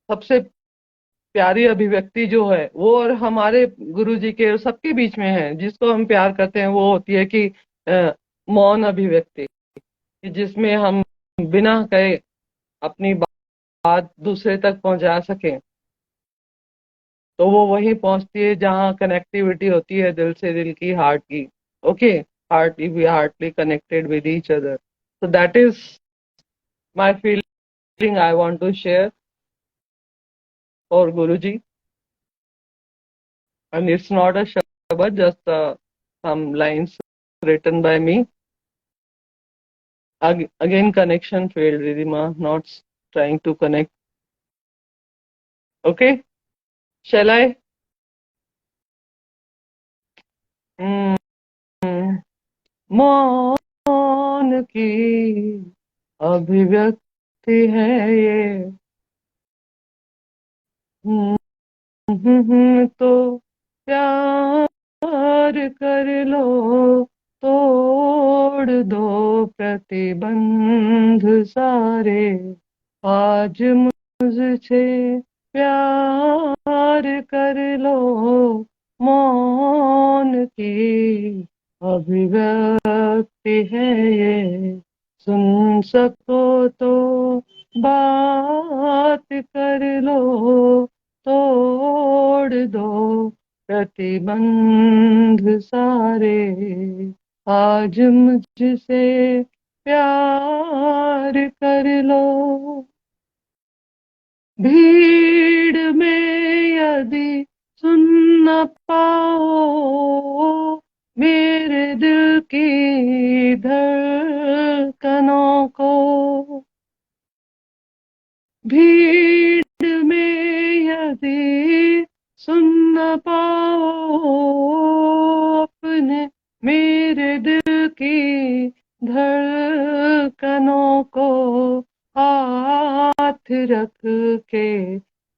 सबसे प्यारी अभिव्यक्ति जो है वो, और हमारे गुरु जी के सबके बीच में है, जिसको हम प्यार करते हैं, वो होती है कि मौन अभिव्यक्ति, कि जिसमें हम बिना कहे अपनी बात दूसरे तक पहुंचा सकें। तो वो वहीं पहुंचती है जहाँ कनेक्टिविटी होती है दिल से दिल की, हार्ट की। Okay, heart, we heartly connected with each other. so that is my feeling I want to share for Guruji. And it's not a shabad, just some lines written by me. Again, connection failed, Ridhima, not trying to connect. Okay, shall I? Hmm. मौन की अभिव्यक्ति है ये। तो प्यार कर लो, तोड़ दो प्रतिबंध सारे, आज मुझसे प्यार कर लो, मौन की अभिव्यक्ति है ये। सुन सको तो बात कर लो, तोड़ दो प्रतिबंध सारे, आज मुझसे प्यार कर लो। भीड़ में यदि सुन न पाओ मेरे दिल की धड़कनों को, भीड़ में यदि सुन न पाओ अपने मेरे दिल की धड़कनों को, हाथ रख के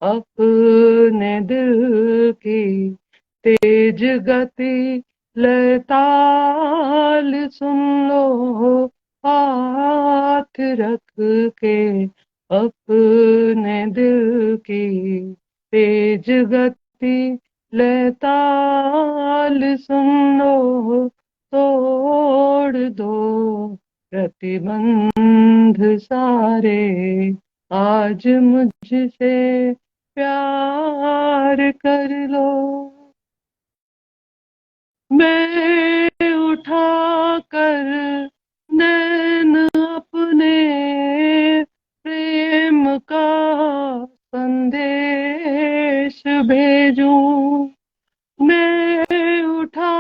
अपने दिल की तेज गति लयताल सुन लो, हाथ रख के अपने दिल की तेज गति लयताल सुन लो, तोड़ दो प्रतिबंध सारे, आज मुझसे प्यार कर लो। मैं उठा कर नैन अपने प्रेम का संदेश भेजूं, मैं उठा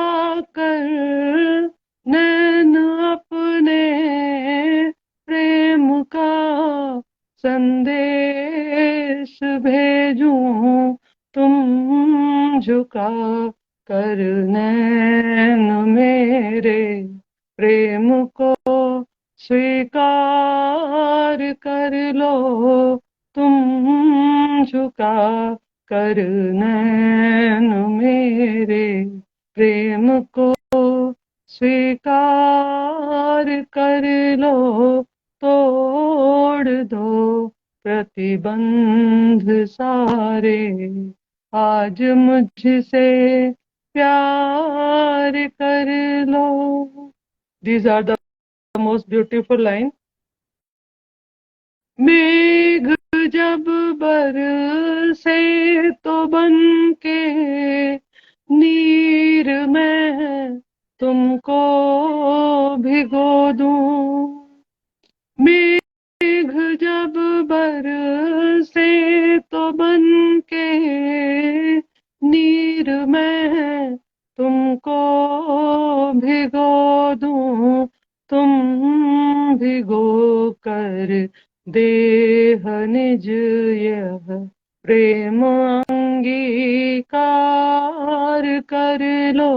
संदेश भेजूं, तुम झुका कर नैन मेरे, प्रेम को स्वीकार कर लो, तुम झुका कर नैन मेरे, प्रेम को स्वीकार कर लो, तोड़ दो प्रतिबंध सारे, आज मुझसे प्यार कर लो. These are the most beautiful line. मेघ जब बरसे तो बन के नीर में तुमको भिगो दूं, मेघ जब बरसे तो बन के नीर में तुमको भिगो दूं, तुम भिगो कर देह निज यह प्रेम अंगीकार कर लो,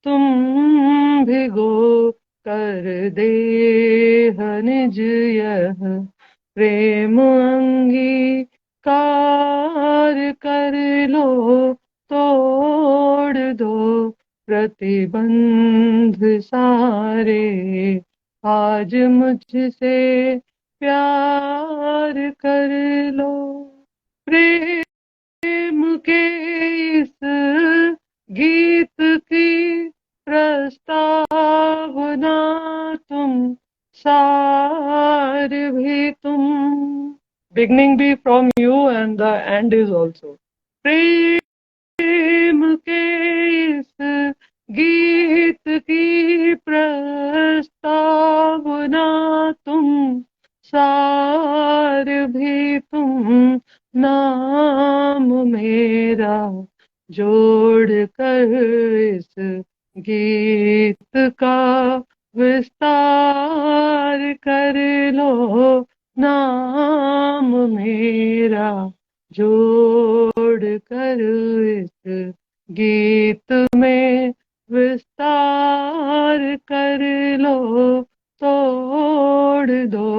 तुम भिगो कर देह निज यह प्रेम अंगीकार कर लो, तोड़ दो प्रतिबंध सारे, आज मुझसे प्यार कर लो. प्रेम के इस गीत की प्रस्तावना तुम, सार भी तुम, beginning be from you and the end is also. प्रेम के इस गीत की प्रस्तावना तुम, सार भी तुम, नाम मेरा जोड़ कर इस गीत का विस्तार कर लो, नाम मेरा जोड़ कर इस गीत में विस्तार कर लो, तोड़ दो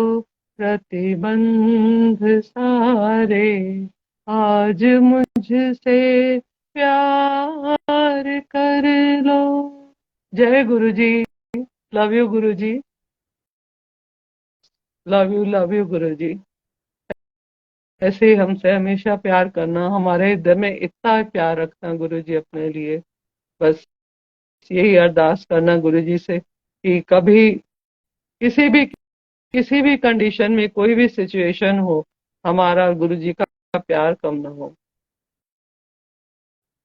प्रतिबंध सारे, आज मुझसे प्यार कर लो. जय Guru ji. Love you Guru ji. Love you गुरु जी. ऐसे ही हमसे हमेशा प्यार करना, हमारे हृदय में इतना प्यार रखना गुरु जी अपने लिए. बस यही अरदास करना गुरु जी से कि कभी किसी भी कंडीशन में, कोई भी सिचुएशन हो, हमारा गुरु जी का प्यार कम ना हो.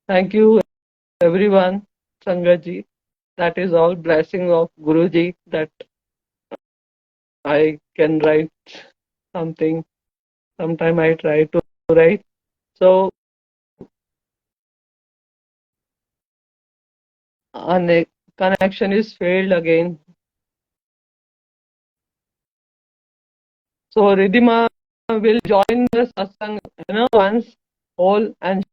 Thank you everyone. संगत जी, that is all blessing of Guruji that I can write something. Sometime I try to write. So, connection is failed again. So, Ridhima will join the satsang, once whole, and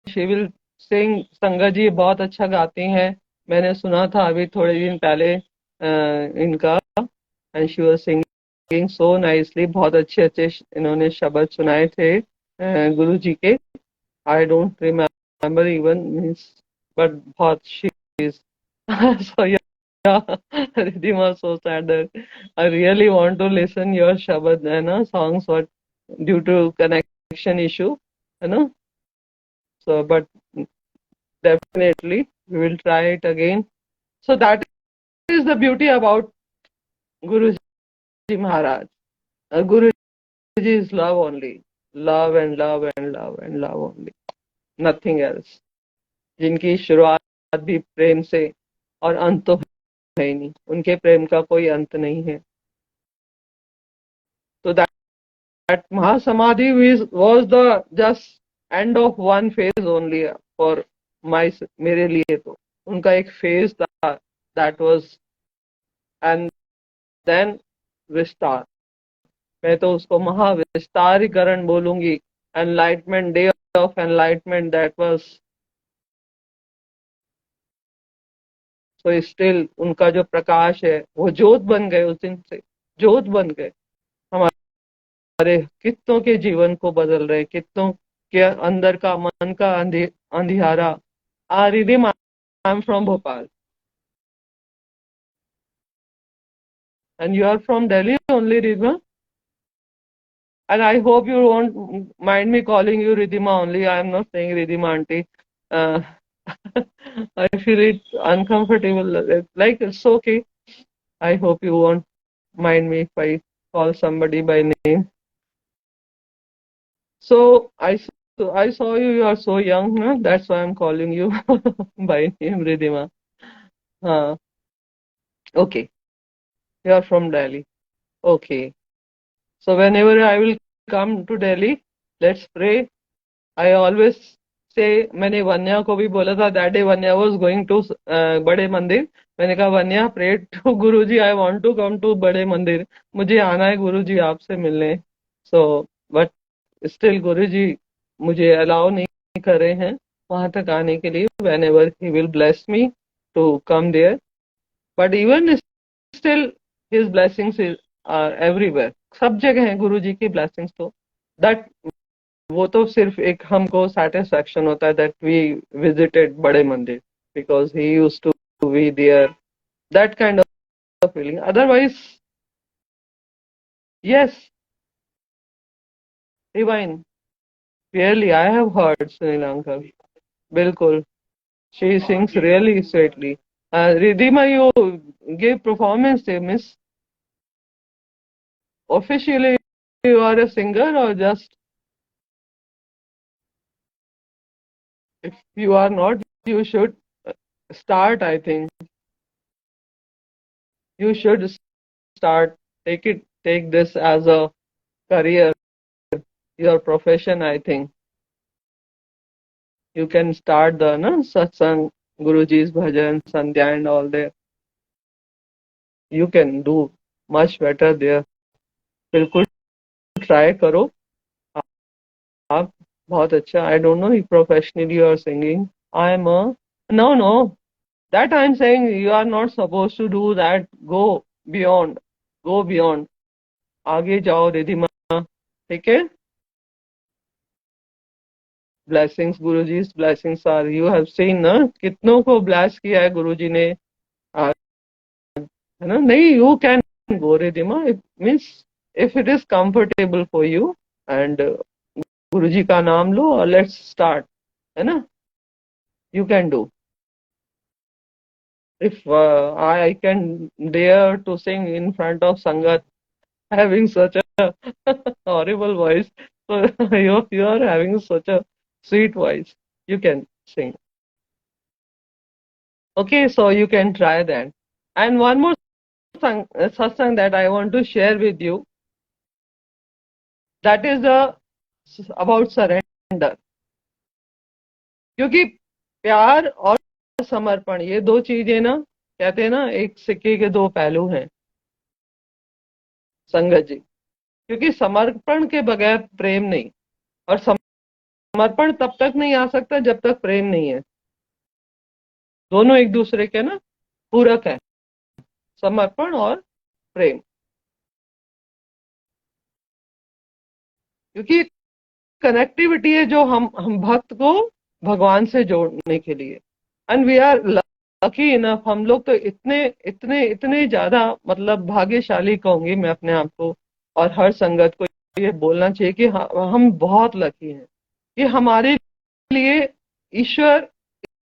she will sing. संगत जी बहुत अच्छा गाती हैं, मैंने सुना था अभी थोड़े दिन पहले इनका, and she was singing so nicely. बहुत अच्छे अच्छे इन्होंने शब्द सुनाए थे गुरु जी के. I don't remember even means, but बहुत she is. So yeah, Ridhima, so sad that I really want to listen your shabad, songs, but due to connection issue, so but definitely we will try it again. So that is the beauty about Guruji Maharaj. Guruji is love only, love and love and love and love only, nothing else. जिनकी शुरुआत भी प्रेम से और अंत तो है ही नहीं, उनके प्रेम का कोई अंत नहीं है. तो that महासमाधि was the just end of one phase only for मेरे लिए. तो उनका एक phase था, that was, and then विस्तार. मैं तो उसको महाविस्तारीकरण बोलूंगी। Enlightenment, day of enlightenment, that was so still. उनका जो प्रकाश है वो ज्योत बन गए, उस दिन से ज्योत बन गए। हमारे कितनों के जीवन को बदल रहे, कितनों के अंदर का मन का अंधियारा। Ridhima, I am from Bhopal and you are from Delhi only, Ridhima? And I hope you won't mind me calling you Ridhima only. I am not saying Ridhima auntie. Uh, I feel it uncomfortable. Like it's okay. I hope you won't mind me if I call somebody by name. So I saw you. You are so young, huh? That's why I'm calling you by name Ridhima. Uh, okay, you are from Delhi. Okay. So whenever I will come to Delhi, let's pray. I always say, मैंने वन्या को भी बोला था, that day Vanya was going to Bade Mandir. मैंने कहा Vanya, pray to Guruji, I want to come to Bade Mandir, मुझे आना है गुरुजी आपसे मिलने। सो बट स्टिल गुरुजी मुझे अलाउ नहीं कर रहे हैं वहां तक आने के लिए। Whenever he will bless me to come there, but even still his blessings are everywhere. सब जगह है गुरुजी की ब्लेसिंग्स। तो दैट, वो तो सिर्फ एक हमको सेटिस्फैक्शन होता है that we visited Bade Mandir because he used to be there, that kind of feeling. Otherwise yes, divine, really I have heard Sunil uncle, बिल्कुल। She sings really sweetly. Ridhima, you give performance there, miss? Officially you are a singer or just, if you are not, you should start, I think. You should start, take this as a career, your profession. I think you can start the satsang, Guruji's bhajan, sandhya and all there. You can do much better there. बिल्कुल try करो आप, बहुत अच्छा। I don't know if professionally you are singing. I am a, no, that I am saying you are not supposed to do that. Go beyond, go beyond, आगे जाओ रिधिमा, ठीक है? Blessings, Guruji's blessings are, you have seen ना, कितनों को bless किया है गुरुजी ने, है ना? नहीं, you can go Ridhima, it means if it is comfortable for you, and Guruji का नाम लो और लेट्स स्टार्ट, है ना? You can do. If I can dare to sing in front of sangat having such a horrible voice, so you are having such a sweet voice, you can sing. Okay, so you can try that. And one more satsang that I want to share with you, that is about surrender. क्योंकि प्यार और समर्पण, ये दो चीजें ना, कहते हैं ना, एक सिक्के के दो पहलू हैं संगत जी। क्योंकि समर्पण के बगैर प्रेम नहीं, और समर्पण तब तक नहीं आ सकता जब तक प्रेम नहीं है। दोनों एक दूसरे के ना पूरक है, समर्पण और प्रेम। क्योंकि कनेक्टिविटी है जो हम भक्त को भगवान से जोड़ने के लिए। And we are lucky enough, हम लोग तो इतने इतने इतने ज्यादा, मतलब भाग्यशाली कहूंगी मैं अपने आप को, और हर संगत को ये बोलना चाहिए कि हम बहुत लकी हैं कि हमारे लिए ईश्वर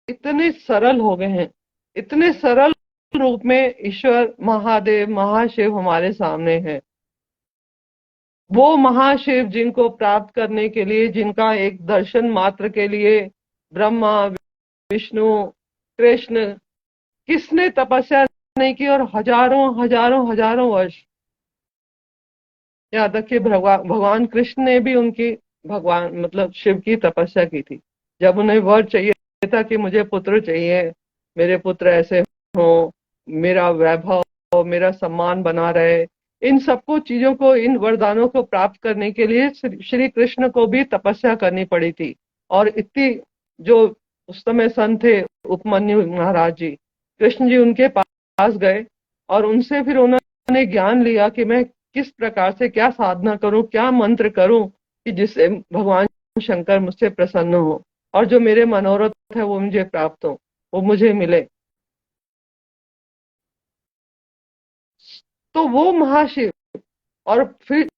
इतने सरल हो गए हैं, इतने सरल रूप में ईश्वर महादेव महाशिव हमारे सामने हैं। वो महाशिव जिनको प्राप्त करने के लिए, जिनका एक दर्शन मात्र के लिए ब्रह्मा विष्णु कृष्ण, किसने तपस्या नहीं की, और हजारों हजारों हजारों वर्ष, यहाँ तक कि भगवान कृष्ण ने भी उनकी, भगवान मतलब शिव की तपस्या की थी। जब उन्हें वर चाहिए था कि मुझे पुत्र चाहिए, मेरे पुत्र ऐसे हो, मेरा वैभव मेरा सम्मान बना रहे, इन सबको चीजों को, इन वरदानों को प्राप्त करने के लिए श्री कृष्ण को भी तपस्या करनी पड़ी थी। और इतनी, जो उस समय संत थे उपमन्यु महाराज जी, कृष्ण जी उनके पास गए और उनसे फिर उन्होंने ज्ञान लिया कि मैं किस प्रकार से क्या साधना करूं, क्या मंत्र करूं कि जिससे भगवान शंकर मुझसे प्रसन्न हो और जो मेरे मनोरथ है वो मुझे प्राप्त हो, वो मुझे मिले। तो वो महाशिव, और फिर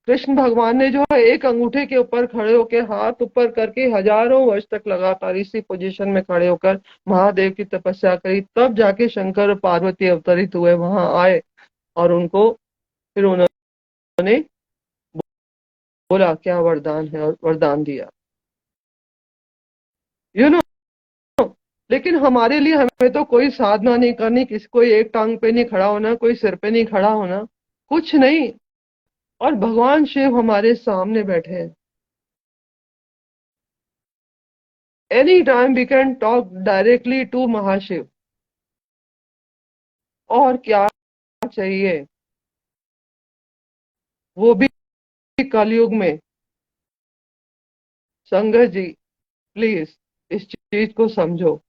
कृष्ण भगवान ने जो है एक अंगूठे के ऊपर खड़े होकर, हाथ ऊपर करके, हजारों वर्ष तक लगातार इसी पोजीशन में खड़े होकर महादेव की तपस्या करी। तब जाके शंकर और पार्वती अवतरित हुए, वहां आए और उनको फिर उन्होंने बोला क्या वरदान है, और वरदान दिया। यू नो, लेकिन हमारे लिए, हमें तो कोई साधना नहीं करनी, किसी कोई एक टांग पे नहीं खड़ा होना, कोई सिर पे नहीं खड़ा होना, कुछ नहीं। और भगवान शिव हमारे सामने बैठे हैं। Any time we can talk directly to Mahashiv. और क्या चाहिए, वो भी कलयुग में। संगत जी, प्लीज इस चीज को समझो।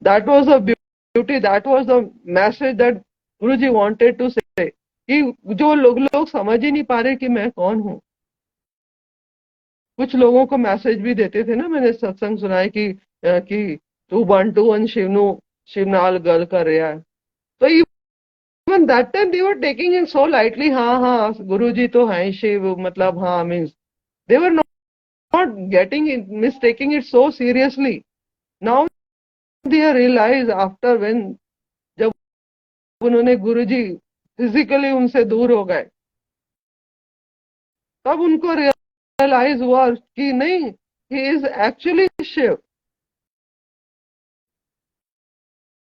That was the beauty, that was the message that Guru ji wanted to say, कि जो लोग समझ ही नहीं पा रहे कि मैं कौन हूँ। कुछ लोगों को मैसेज भी देते थे ना, मैंने सत्संग सुना है कि तू 1 to 1 शिवनु शिवनाल गल कर रहा है। तो even that time they were taking it so lightly. हाँ हाँ, गुरु जी तो हैं शिव, मतलब हाँ, means they were not getting it, mistaking it so seriously. Now they realise after when, जब उन्होंने गुरु जी फिजिकली उनसे दूर हो गए, तब उनको रियलाइज हुआ कि नहीं, ही इज एक्चुअली शिव।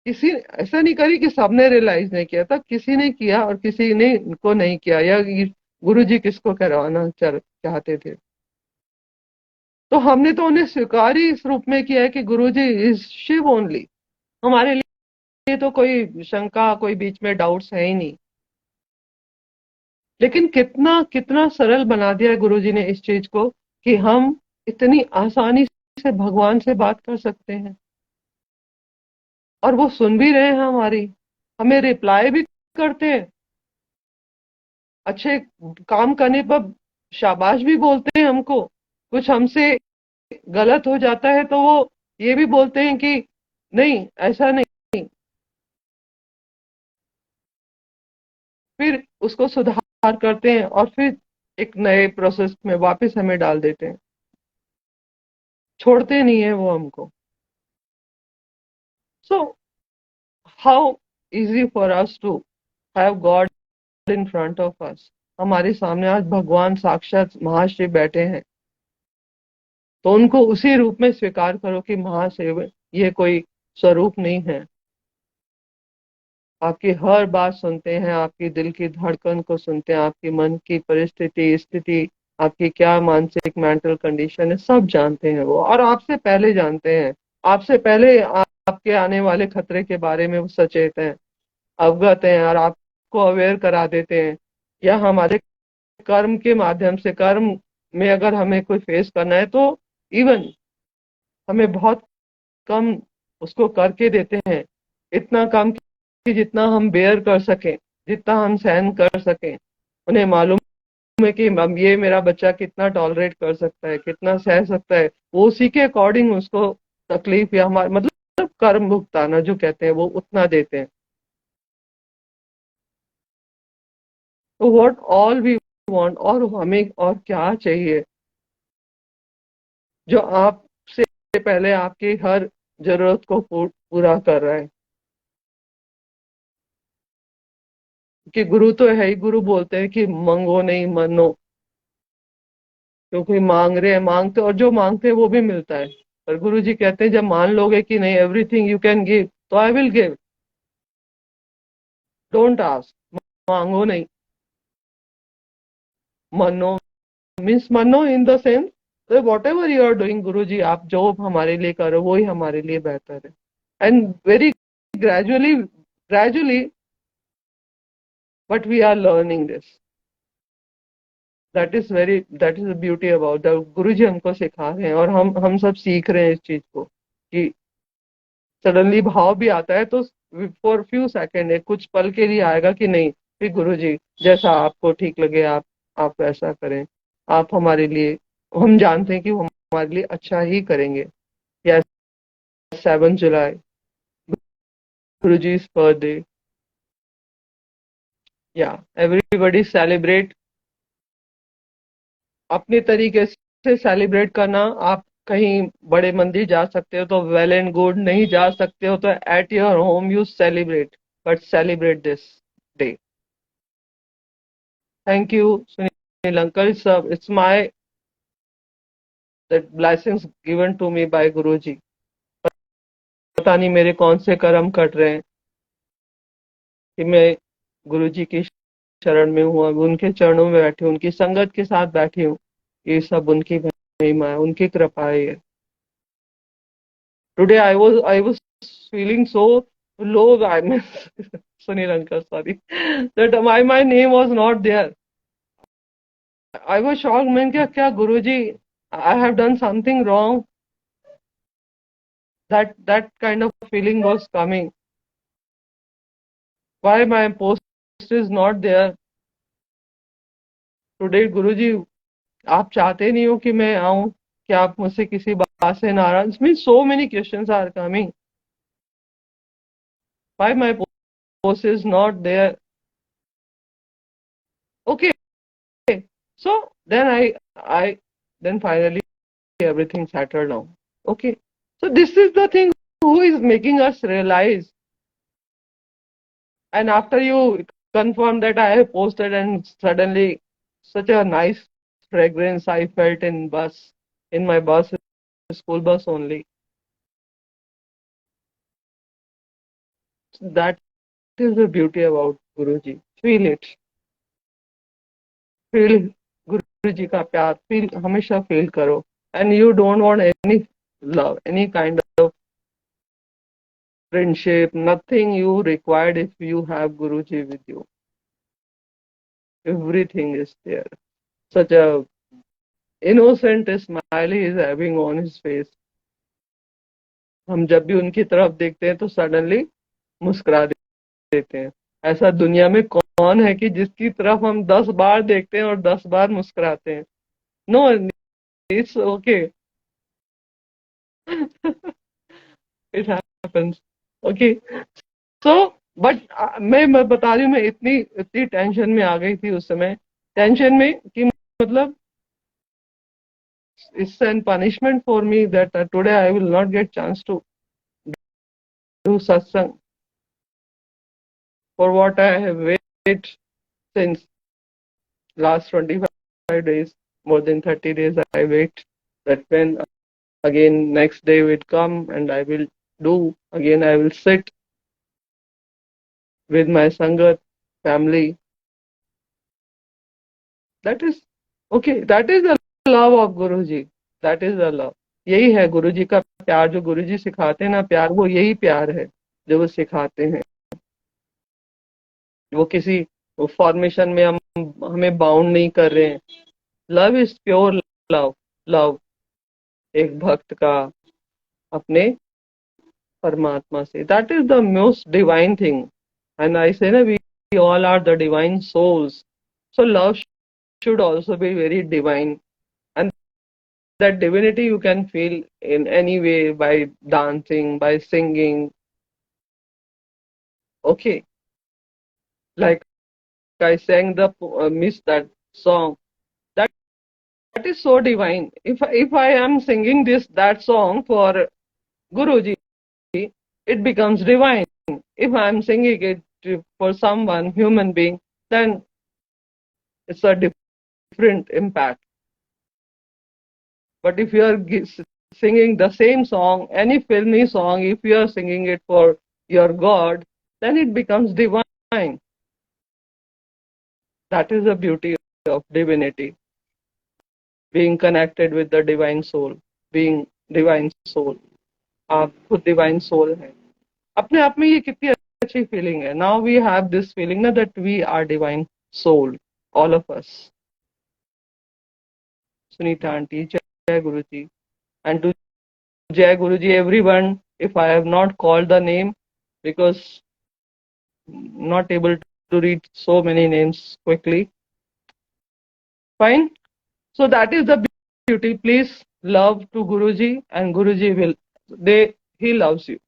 किसी ऐसा नहीं करी कि सबने रियलाइज नहीं किया था, किसी ने किया और किसी ने को नहीं किया, या गुरु जी किसको करवाना चाहते थे। तो हमने तो उन्हें स्वीकार ही इस रूप में किया है कि गुरु जी इज शिव ओनली। हमारे लिए तो कोई शंका, कोई बीच में डाउट्स है ही नहीं। लेकिन कितना कितना सरल बना दिया है गुरु जी ने इस चीज को, कि हम इतनी आसानी से भगवान से बात कर सकते हैं, और वो सुन भी रहे हैं हमारी, हमें रिप्लाई भी करते हैं, अच्छे काम करने पर शाबाश भी बोलते हैं हमको। कुछ हमसे गलत हो जाता है तो वो ये भी बोलते हैं कि नहीं, ऐसा नहीं, फिर उसको सुधार करते हैं और फिर एक नए प्रोसेस में वापस हमें डाल देते हैं। छोड़ते नहीं है वो हमको। So how easy for us to have God in front of us. हमारे सामने आज भगवान साक्षात महाशिव बैठे हैं, तो उनको उसी रूप में स्वीकार करो कि महाशिव, ये कोई स्वरूप नहीं है। आपकी हर बात सुनते हैं, आपकी दिल की धड़कन को सुनते हैं, आपकी मन की परिस्थिति, स्थिति, आपकी क्या मानसिक मेंटल कंडीशन है, सब जानते हैं वो, और आपसे पहले जानते हैं। आपसे पहले आपके आने वाले खतरे के बारे में वो सचेत हैं, अवगत हैं, और आपको अवेयर करा देते हैं। या हमारे कर्म के माध्यम से, कर्म में अगर हमें कोई फेस करना है तो इवन हमें बहुत कम उसको करके देते हैं, इतना कम कि जितना हम बेयर कर सकें, जितना हम सहन कर सकें। उन्हें मालूम है कि अब ये मेरा बच्चा कितना टॉलरेट कर सकता है, कितना सह सकता है, वो उसी के अकॉर्डिंग उसको तकलीफ, या हमारे मतलब कर्म भुगताना जो कहते हैं, वो उतना देते हैं। तो व्हाट ऑल वी वांट, और हमें और क्या चाहिए, जो आपसे पहले आपकी हर जरूरत को पूरा कर रहा है। कि गुरु तो है ही, गुरु बोलते हैं कि मंगो नहीं मनो, क्योंकि मांग रहे हैं, मांगते, और जो मांगते हैं वो भी मिलता है। पर गुरु जी कहते हैं जब मान लोगे कि नहीं, एवरीथिंग यू कैन गिव, तो I will give. Don't ask, मांगो नहीं। मनो मीन्स मनो in the sense, whatever you are doing, Guru ji आप जो हमारे लिए करो वो ही हमारे लिए बेहतर है। And very gradually, gradually but we are learning this. That is the beauty about the गुरुजी हमको सिखा रहे हैं और हम सब सीख रहे हैं इस चीज को कि सडनली भाव भी आता है तो फॉर फ्यू सेकेंड है, कुछ पल के लिए आएगा कि नहीं, फिर गुरुजी जैसा आपको ठीक लगे आप वैसा करें। आप हमारे लिए, हम जानते हैं कि वो हमारे लिए अच्छा ही करेंगे। या 7 जुलाई गुरुजी's बर्थडे, या एवरीबॉडी सेलिब्रेट अपने तरीके से सेलिब्रेट करना। आप कहीं बड़े मंदिर जा सकते हो तो वेल एंड गुड, नहीं जा सकते हो तो at your home you celebrate, but celebrate this day. Thank you Sunil uncle सब, it's my that blessings given to me by Guruji. पता नहीं मेरे कौन से कर्म कट रहे हैं कि मैं गुरुजी की शरण में हूँ, अब उनके चरणों में बैठी हूँ, उनकी संगत के साथ बैठी हूँ। ये सब उनकी महिमा है, उनकी कृपा है। Today I was feeling so low. I mean, Sunil Uncle, sorry, that my name was not there. I was shocked. मैं क्या Guruji, I have done something wrong. That kind of feeling was coming. Why my post is not there today, Guruji? आप चाहते नहीं हो कि मैं आऊं? क्या आप मुझसे किसी बात से नाराज? Means so many questions are coming. Why my post is not there? Okay, so then I then finally everything settled down. Okay, so this is the thing who is making us realize. And after you confirm that I have posted, and suddenly such a nice fragrance I felt in my bus, school bus only. That is the beauty about Guruji. Feel it. Feel Guruji ka प्यार. Feel, हमेशा feel करो. And you don't want any love, any kind of friendship, nothing you required if you have Guruji with you. Everything is there. Such a innocent smile he is having on his face. हम जब भी उनकी तरफ देखते हैं तो suddenly मुस्कुरा देते हैं। ऐसा दुनिया में कौन है कि जिसकी तरफ हम 10 बार देखते हैं और 10 बार मुस्कुराते हैं? No, it's okay, it happens. Okay, so but मैं बता रही हूँ, मैं इतनी इतनी टेंशन में आ गई थी उस समय, टेंशन में कि मतलब it's an punishment for me that today I will not get chance to do satsang for what I have waited since last 25 days, more than 30 days I wait, that when again next day will come and I will do, again I will sit with my sangat family. That is okay, that is the love of Guruji, that is the love. यही है गुरुजी का प्यार, जो गुरुजी सिखाते हैं ना प्यार, वो यही प्यार है जो वो सिखाते हैं। वो किसी फॉर्मेशन में हमें बाउंड नहीं कर रहे हैं। Love is pure love. Love एक भक्त का अपने परमात्मा से, that is the most divine thing. And I say ना, we all are the divine souls, so love should also be very divine, and that divinity you can feel in any way, by dancing, by singing. Okay, like I sang the miss that song, that is so divine. If I am singing that song for Guruji, it becomes divine. If I am singing it for someone, human being, then it's a different impact. But if you are singing the same song, any filmy song, if you are singing it for your God, then it becomes divine. That is the beauty of divinity, being connected with the divine soul, being divine soul. आप खुद divine soul हैं। अपने आप में ये कितनी अच्छी feeling है. Now we have this feeling ना that we are divine soul, all of us. Sunita aunty, जय Guru ji. And to Jai Guruji, everyone. If I have not called the name, because not able to read so many names quickly. Fine. So that is the beauty. Please love to Guruji, and Guruji will. He loves you.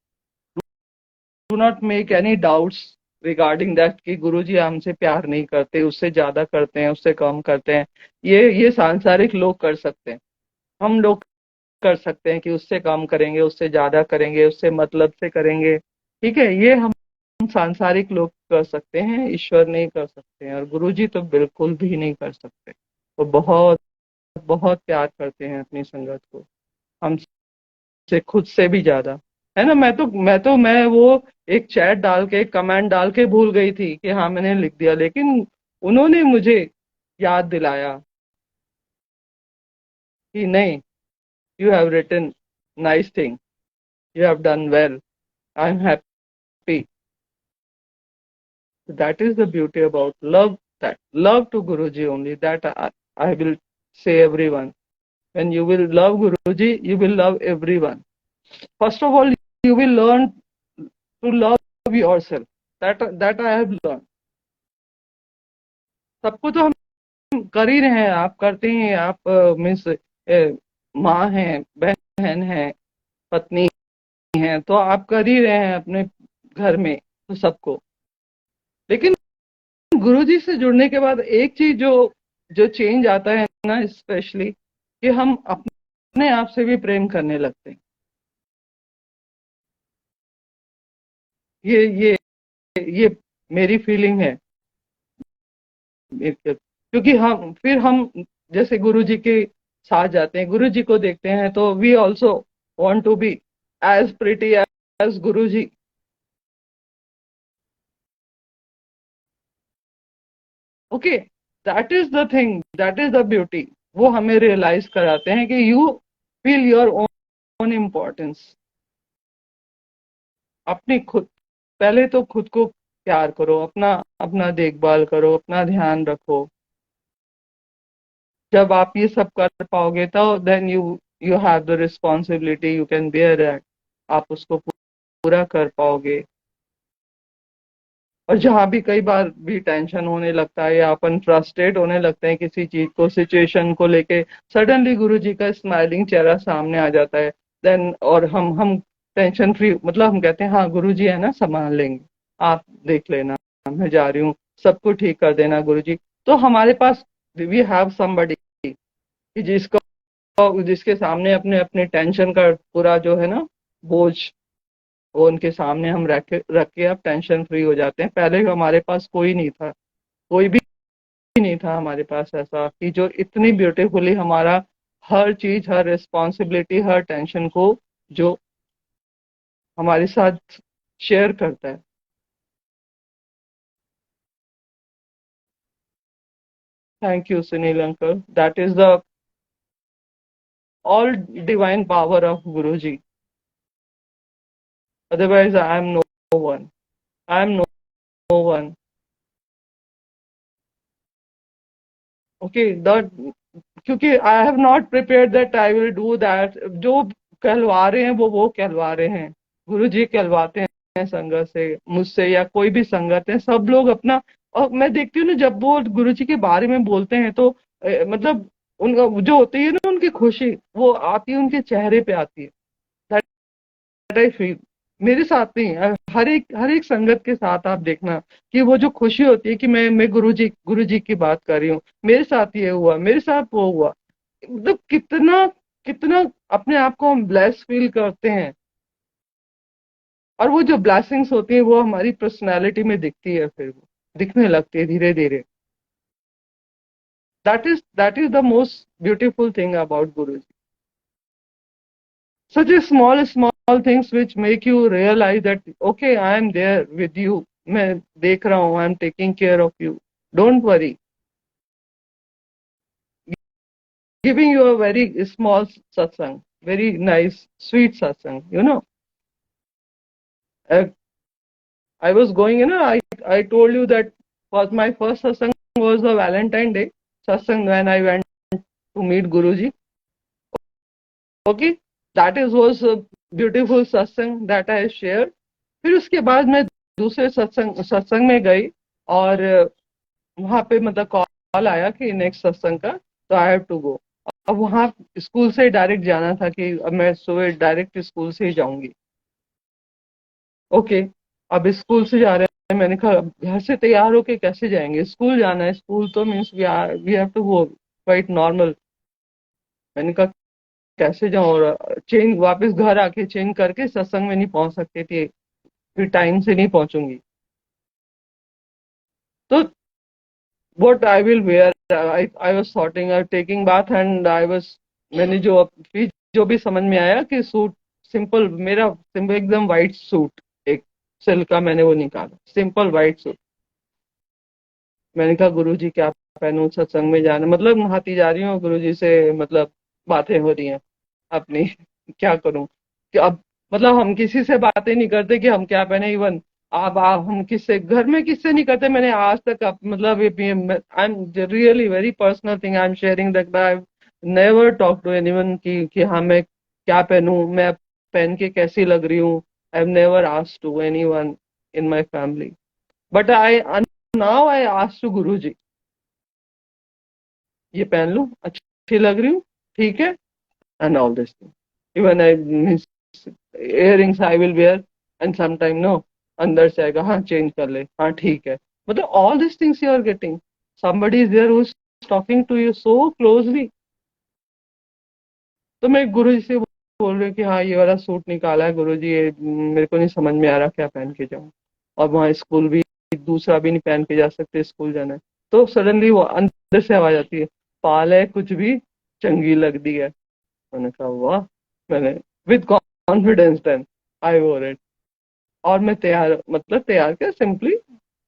Do not make any doubts regarding that कि गुरुजी हमसे प्यार नहीं करते, उससे ज्यादा करते हैं, उससे कम करते हैं. ये सांसारिक लोग कर सकते हैं. हम लोग कर सकते हैं कि उससे कम करेंगे, उससे ज्यादा करेंगे, उससे मतलब से करेंगे. ठीक है, ये हम सांसारिक लोग कर सकते हैं, ईश्वर नहीं कर सकते हैं. और गुरुजी तो बिल्कुल भी नहीं कर सकते. वो बहुत बहुत प्यार करते हैं अपनी संगत को, हमसे खुद से भी ज्यादा. है ना. मैं वो एक चैट डाल के, एक कमेंट डाल के भूल गई थी कि हाँ मैंने लिख दिया, लेकिन उन्होंने मुझे याद दिलाया कि नहीं, you have written nice thing, you have done well, I'm happy. That is the beauty about love, that love to Guruji only, that I will say everyone. When you will love Guruji, you will love everyone. First of all, you will learn to love yourself. That I have learned. सबको तो हम कर ही रहे हैं, आप करते हैं. आप मीन्स माँ हैं, बहन हैं, पत्नी हैं, तो आप कर ही रहे हैं अपने घर में तो सबको. लेकिन गुरुजी से जुड़ने के बाद एक चीज जो जो चेंज आता है ना, स्पेशली कि हम अपने आप से भी प्रेम करने लगते हैं. ये ये मेरी फीलिंग है. क्योंकि हम जैसे गुरुजी के साथ जाते हैं, गुरुजी को देखते हैं, तो we also want to be as pretty as Guruji. Okay, that is the thing, that is the beauty. वो हमें रियलाइज कराते हैं कि you feel your own importance. अपनी खुद, पहले तो खुद को प्यार करो, अपना अपना देखभाल करो, अपना ध्यान रखो. जब आप ये सब कर पाओगे तो then you have the responsibility, you can bear it. आप उसको पूरा कर पाओगे. और जहाँ भी कई बार भी टेंशन होने लगता है या अपन फ्रस्ट्रेट होने लगते हैं किसी चीज को, सिचुएशन को लेके, सडनली गुरुजी का स्माइलिंग चेहरा सामने आ जाता है. देन और हम टेंशन फ्री, मतलब हम कहते हैं हाँ गुरुजी है ना, संभाल लेंगे, आप देख लेना, मैं जा रही हूँ, सबको ठीक कर देना गुरुजी. तो हमारे पास वी हैव समबडी कि जिसके सामने अपने अपने टेंशन का पूरा जो है ना बोझ, वो उनके सामने हम रख के अब टेंशन फ्री हो जाते हैं. पहले हमारे पास कोई नहीं था, कोई भी नहीं था हमारे पास ऐसा कि जो इतनी ब्यूटीफुली हमारा हर चीज, हर रिस्पॉन्सिबिलिटी, हर टेंशन को जो हमारे साथ शेयर करता है. Thank you Sunil uncle. That is the all divine power of Guruji. Otherwise, I am no one. I am no one. Okay, that क्योंकि I have not prepare that I will do that. जो कहलवा रहे हैं वो कहलवा रहे हैं. गुरु जी कहलवाते हैं संगत से, मुझसे या कोई भी संगत है, सब लोग अपना. और मैं देखती हूँ ना, जब वो गुरु जी के बारे में बोलते हैं तो मतलब उनका जो होती है ना, उनकी खुशी वो आती है, उनके चेहरे पे आती है. That I feel. मेरे साथ नहीं, हर एक संगत के साथ आप देखना कि वो जो खुशी होती है कि मैं गुरु जी की बात कर रही हूँ, मेरे साथ ये हुआ, मेरे साथ वो हुआ. मतलब कितना कितना अपने आप को हम ब्लेस फील करते हैं. और वो जो ब्लेसिंग्स होती है वो हमारी पर्सनालिटी में दिखती है, फिर वो दिखने लगती है धीरे धीरे. That is the most beautiful thing about Guru. Such a small things which make you realize that okay, I am there with you. मैं देख रहा हूँ, I am taking care of you. Don't worry. Giving you a very small satsang, very nice, sweet satsang, you know. I was going, I told you that was my first satsang was the Valentine Day satsang when I went to meet Guruji. Okay, that is was a beautiful satsang that I shared. फिर उसके बाद मैं दूसरे सत्संग में गई और वहां पे मतलब कॉल आया कि नेक्स्ट सत्संग का, तो आई हैव टू गो। अब वहां स्कूल से डायरेक्ट जाना था कि अब मैं सुबह डायरेक्ट स्कूल से ही जाऊंगी। ओके, अब स्कूल से जा रहे हैं, मैंने कहा घर से तैयार होके कैसे जाएंगे, स्कूल जाना है, स्कूल तो means we have to go quite normal. मैंने कहा कैसे जाऊं, और चेंज वापस घर आके चेंज करके सत्संग में नहीं पहुंच सकती थी, फिर टाइम से नहीं पहुंचूंगी। तो what I will wear, I was sorting out taking bath and I was, मैंने जो भी समझ में आया कि सूट सिंपल, मेरा सिंपल एकदम वाइट सूट, एक सिल्क का मैंने वो निकाला, सिंपल वाइट सूट। मैंने कहा गुरुजी क्या पहनूं, सत्संग में जाना, मतलब नहाती जा रही हूँ गुरुजी से, मतलब बातें हो रही हैं अपनी क्या करूं कि अब, मतलब हम किसी से बातें नहीं करते कि हम क्या पहने, इवन आप हम किससे घर में किससे नहीं करते। मैंने आज तक मतलब I am really very personal thing I am sharing that I never talk to anyone कि हाँ मैं क्या पहनूं, मैं पहन के कैसी लग रही हूँ। I have never asked to anyone in my family, but I now I ask to Guruji, ये पहन लूं, अच्छी लग रही हूँ, ठीक है, and all this thing. Even I earrings I will wear and some time no, अंदर से आएगा हाँ चेंज कर ले, हाँ ठीक है, मतलब all this things you are getting, somebody is there who's talking to you so closely। तो मैं गुरु जी से बोल रही हूँ कि हाँ ये वाला सूट निकाला है गुरु जी, ये मेरे को नहीं समझ में आ रहा क्या पहन के जाऊँ, और वहाँ स्कूल भी दूसरा भी नहीं पहन के जा सकते, स्कूल जाना है। तो सडनली वो अंदर से आवाज आती है, पाल है कुछ भी चंगी लगती है। मैंने कहा वाह, मैंने विद कॉन्फिडेंस देन आई वोर इट, और मैं तैयार, मतलब तैयार क्या, सिंपली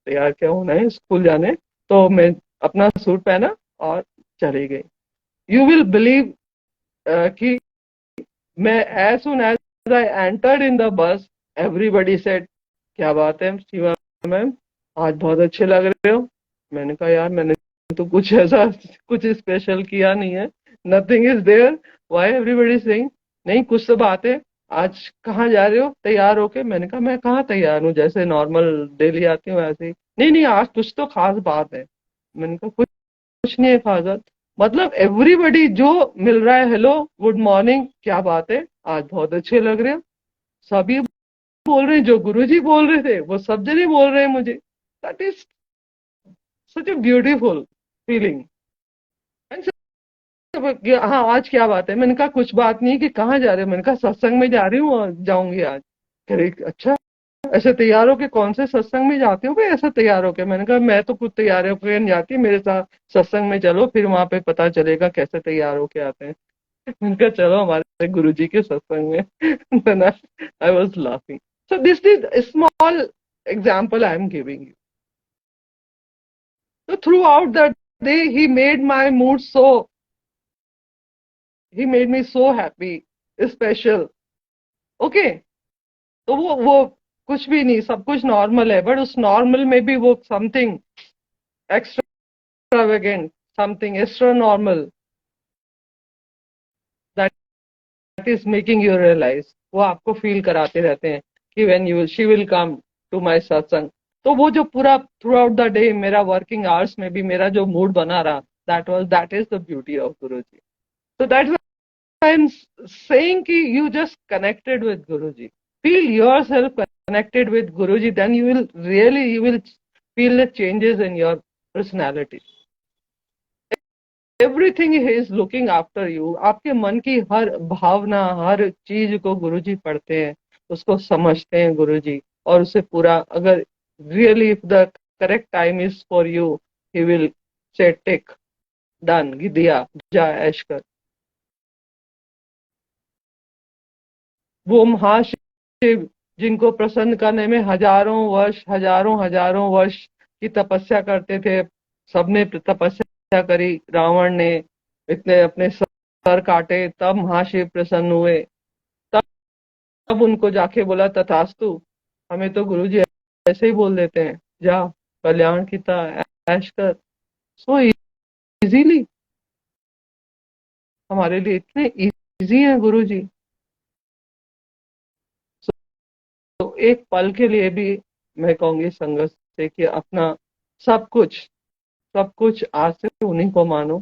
तैयार क्या होना है स्कूल जाने, तो मैं अपना सूट पहना और चली गई। यू विल बिलीव कि मैं as soon as I entered in the bus, everybody said क्या बात है शिवा मैम, आज बहुत अच्छे लग रहे हो। मैंने कहा यार मैंने तो कुछ ऐसा कुछ स्पेशल किया नहीं है, nothing is there, why everybody saying, नहीं कुछ तो बात है, आज कहाँ जा रहे हो तैयार होके। मैंने कहा मैं कहाँ तैयार हूँ, जैसे नॉर्मल डेली आती हूँ ऐसे ही। नहीं नहीं आज कुछ तो खास बात है। मैंने कहा कुछ नहीं है खास, मतलब एवरीबडी जो मिल रहा है, हेलो गुड मॉर्निंग क्या बात है, आज बहुत अच्छे लग रहे हो, सभी बोल रहे हैं, जो गुरुजी बोल रहे थे वो सब जने बोल रहे हैं मुझे। That is such a beautiful feeling. हाँ आज क्या बात है, मैंने कहा कुछ बात नहीं कि कहाँ जा रहे हो, मैंने कहा सत्संग में जा रही हूँ और जाऊंगी आज। कह रही अच्छा, ऐसे तैयार होके कौन से सत्संग में जाते हो भाई, ऐसा तैयार होके। मैंने कहा मैं तो खुद तैयार होकर नहीं जाती, मेरे साथ सत्संग में चलो, फिर वहां पे पता चलेगा कैसे तैयार होके आते हैं। मैंने कहा चलो हमारे गुरुजी के सत्संग में। then I was laughing. So this is a small example I am giving you. So throughout the day, he made me so happy, special. Okay, तो वो कुछ भी नहीं, सब कुछ नॉर्मल है, बट उस नॉर्मल में भी वो something extravagant, something extra normal that is making you realise, वो आपको फील कराते रहते हैं कि when you she will come to my satsang. तो वो जो पूरा थ्रू आउट द डे मेरा वर्किंग आवर्स में भी मेरा जो मूड बना रहा, that is the beauty of Guruji. So that's why I'm saying कि you just connected with Guruji. Feel yourself connected with Guruji, then you will feel the changes in your personality. Everything he is looking after you. आपके मन की हर भावना, हर चीज को गुरुजी पढ़ते हैं, उसको समझते हैं गुरुजी, और उसे पूरा, अगर really if the correct time is for you, he will say take, done, दिया, जा ऐश कर। वो महाशिव जिनको प्रसन्न करने में हजारों हजारों वर्ष की तपस्या करते थे, सबने तपस्या करी, रावण ने इतने अपने सर काटे, तब महाशिव प्रसन्न हुए। तब उनको जाके बोला तथास्तु, हमें तो गुरुजी ऐसे ही बोल देते हैं, जा कल्याण की ऐश कर, सो इजीली। हमारे लिए इतने इजी हैं गुरु जी। तो एक पल के लिए भी मैं कहूंगी संगत से कि अपना सब कुछ, सब कुछ आज से उन्हीं को मानो।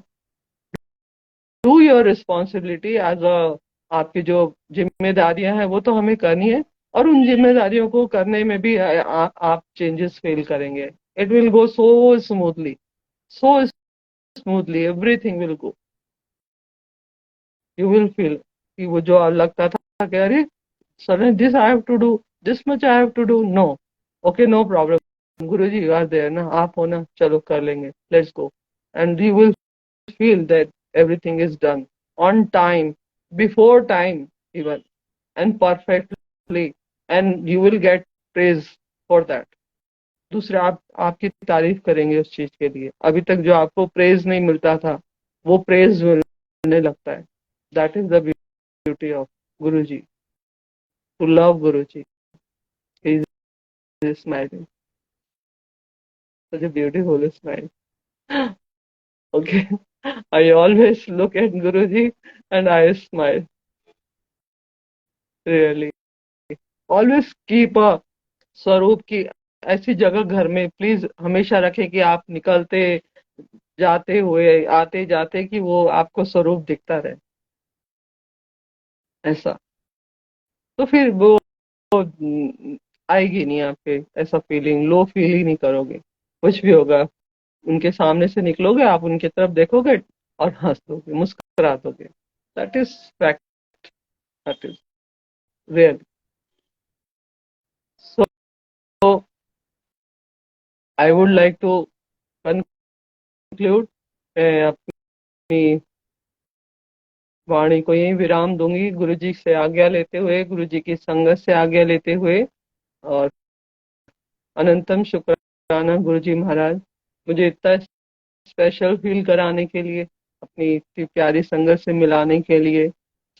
Do your responsibility as a, आपकी जो जिम्मेदारियां हैं वो तो हमें करनी है, और उन जिम्मेदारियों को करने में भी आप चेंजेस फील करेंगे। It will go so smoothly, so smoothly everything will go. You will feel कि वो जो लगता था कि अरे sudden this I have to do, this much I have to do, no, okay no problem, Guru ji you are there ना, आप हो ना, चलो कर लेंगे, let's go. And you will feel that everything is done on time, before time even, and perfectly, and you will get praise for that। दूसरे आपकी तारीफ करेंगे उस चीज के लिए। अभी तक जो आपको प्रेज नहीं मिलता था वो प्रेज मिलने लगता है। That is the beauty of Guru ji, to love Guru ji. He is smiling, such a beautiful smile। Okay, I always look at Guruji and I smile, really। Always keep a स्वरूप की ऐसी जगह घर में please हमेशा रखें कि आप निकलते जाते हुए आते जाते कि वो आपको स्वरूप दिखता रहे, ऐसा। तो फिर वो आएगी नहीं आपके ऐसा फीलिंग, लो फील ही नहीं करोगे। कुछ भी होगा, उनके सामने से निकलोगे, आप उनकी तरफ देखोगे और हंस दोगे, मुस्कुरा दोगे। That is fact, that is real. So I would like to conclude, अपनी वाणी को यही विराम दूंगी, गुरु जी से आज्ञा लेते हुए, गुरु जी की संगत से आज्ञा लेते हुए। और अनंतम शुक्राना गुरु जी महाराज, मुझे इतना स्पेशल फील कराने के लिए, अपनी इतनी प्यारी संगत से मिलाने के लिए,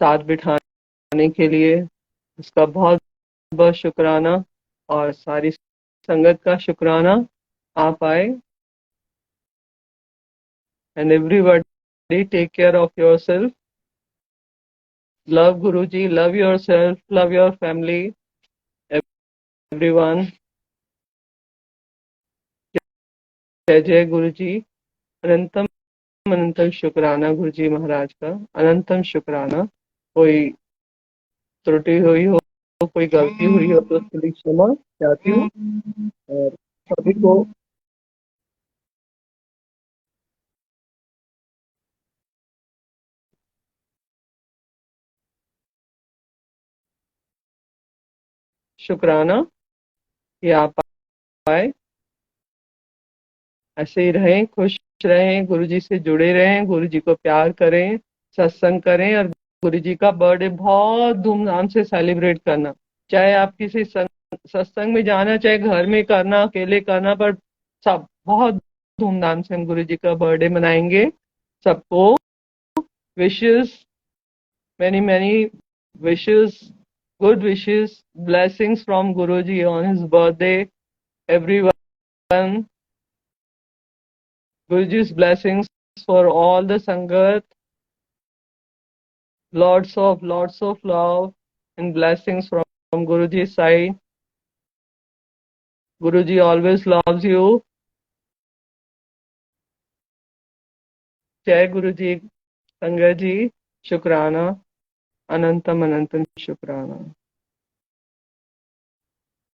साथ बिठाने के लिए, उसका बहुत बहुत शुक्राना। और सारी संगत का शुक्राना। आप आए, and everybody take care of yourself. Love Guru ji, love yourself, love your family, everyone. जय जय गुरु जी। अनंतम अनंतम शुक्राना गुरु जी महाराज का, अनंतम शुक्राना। कोई त्रुटि हुई हो, कोई गलती हुई हो तो उसके लिए क्षमा चाहती हूँ। और सभी को शुक्राना कि आप आए। ऐसे ही रहें, खुश रहें, गुरु जी से जुड़े रहें, गुरु जी को प्यार करें, सत्संग करें, और गुरु जी का बर्थडे बहुत धूमधाम से सेलिब्रेट करना। चाहे आप किसी सत्संग में जाना, चाहे घर में करना, अकेले करना, पर सब बहुत धूमधाम से हम गुरु जी का बर्थडे मनाएंगे। सबको wishes, many many wishes, good wishes, blessings from Guruji on his birthday, everyone। Guruji's blessings for all the Sangat, lots of love and blessings from Guruji's side। Guruji always loves you। जय गुरुजी। संगत जी, शुक्राना, अनंतम अनंतम शुक्राना।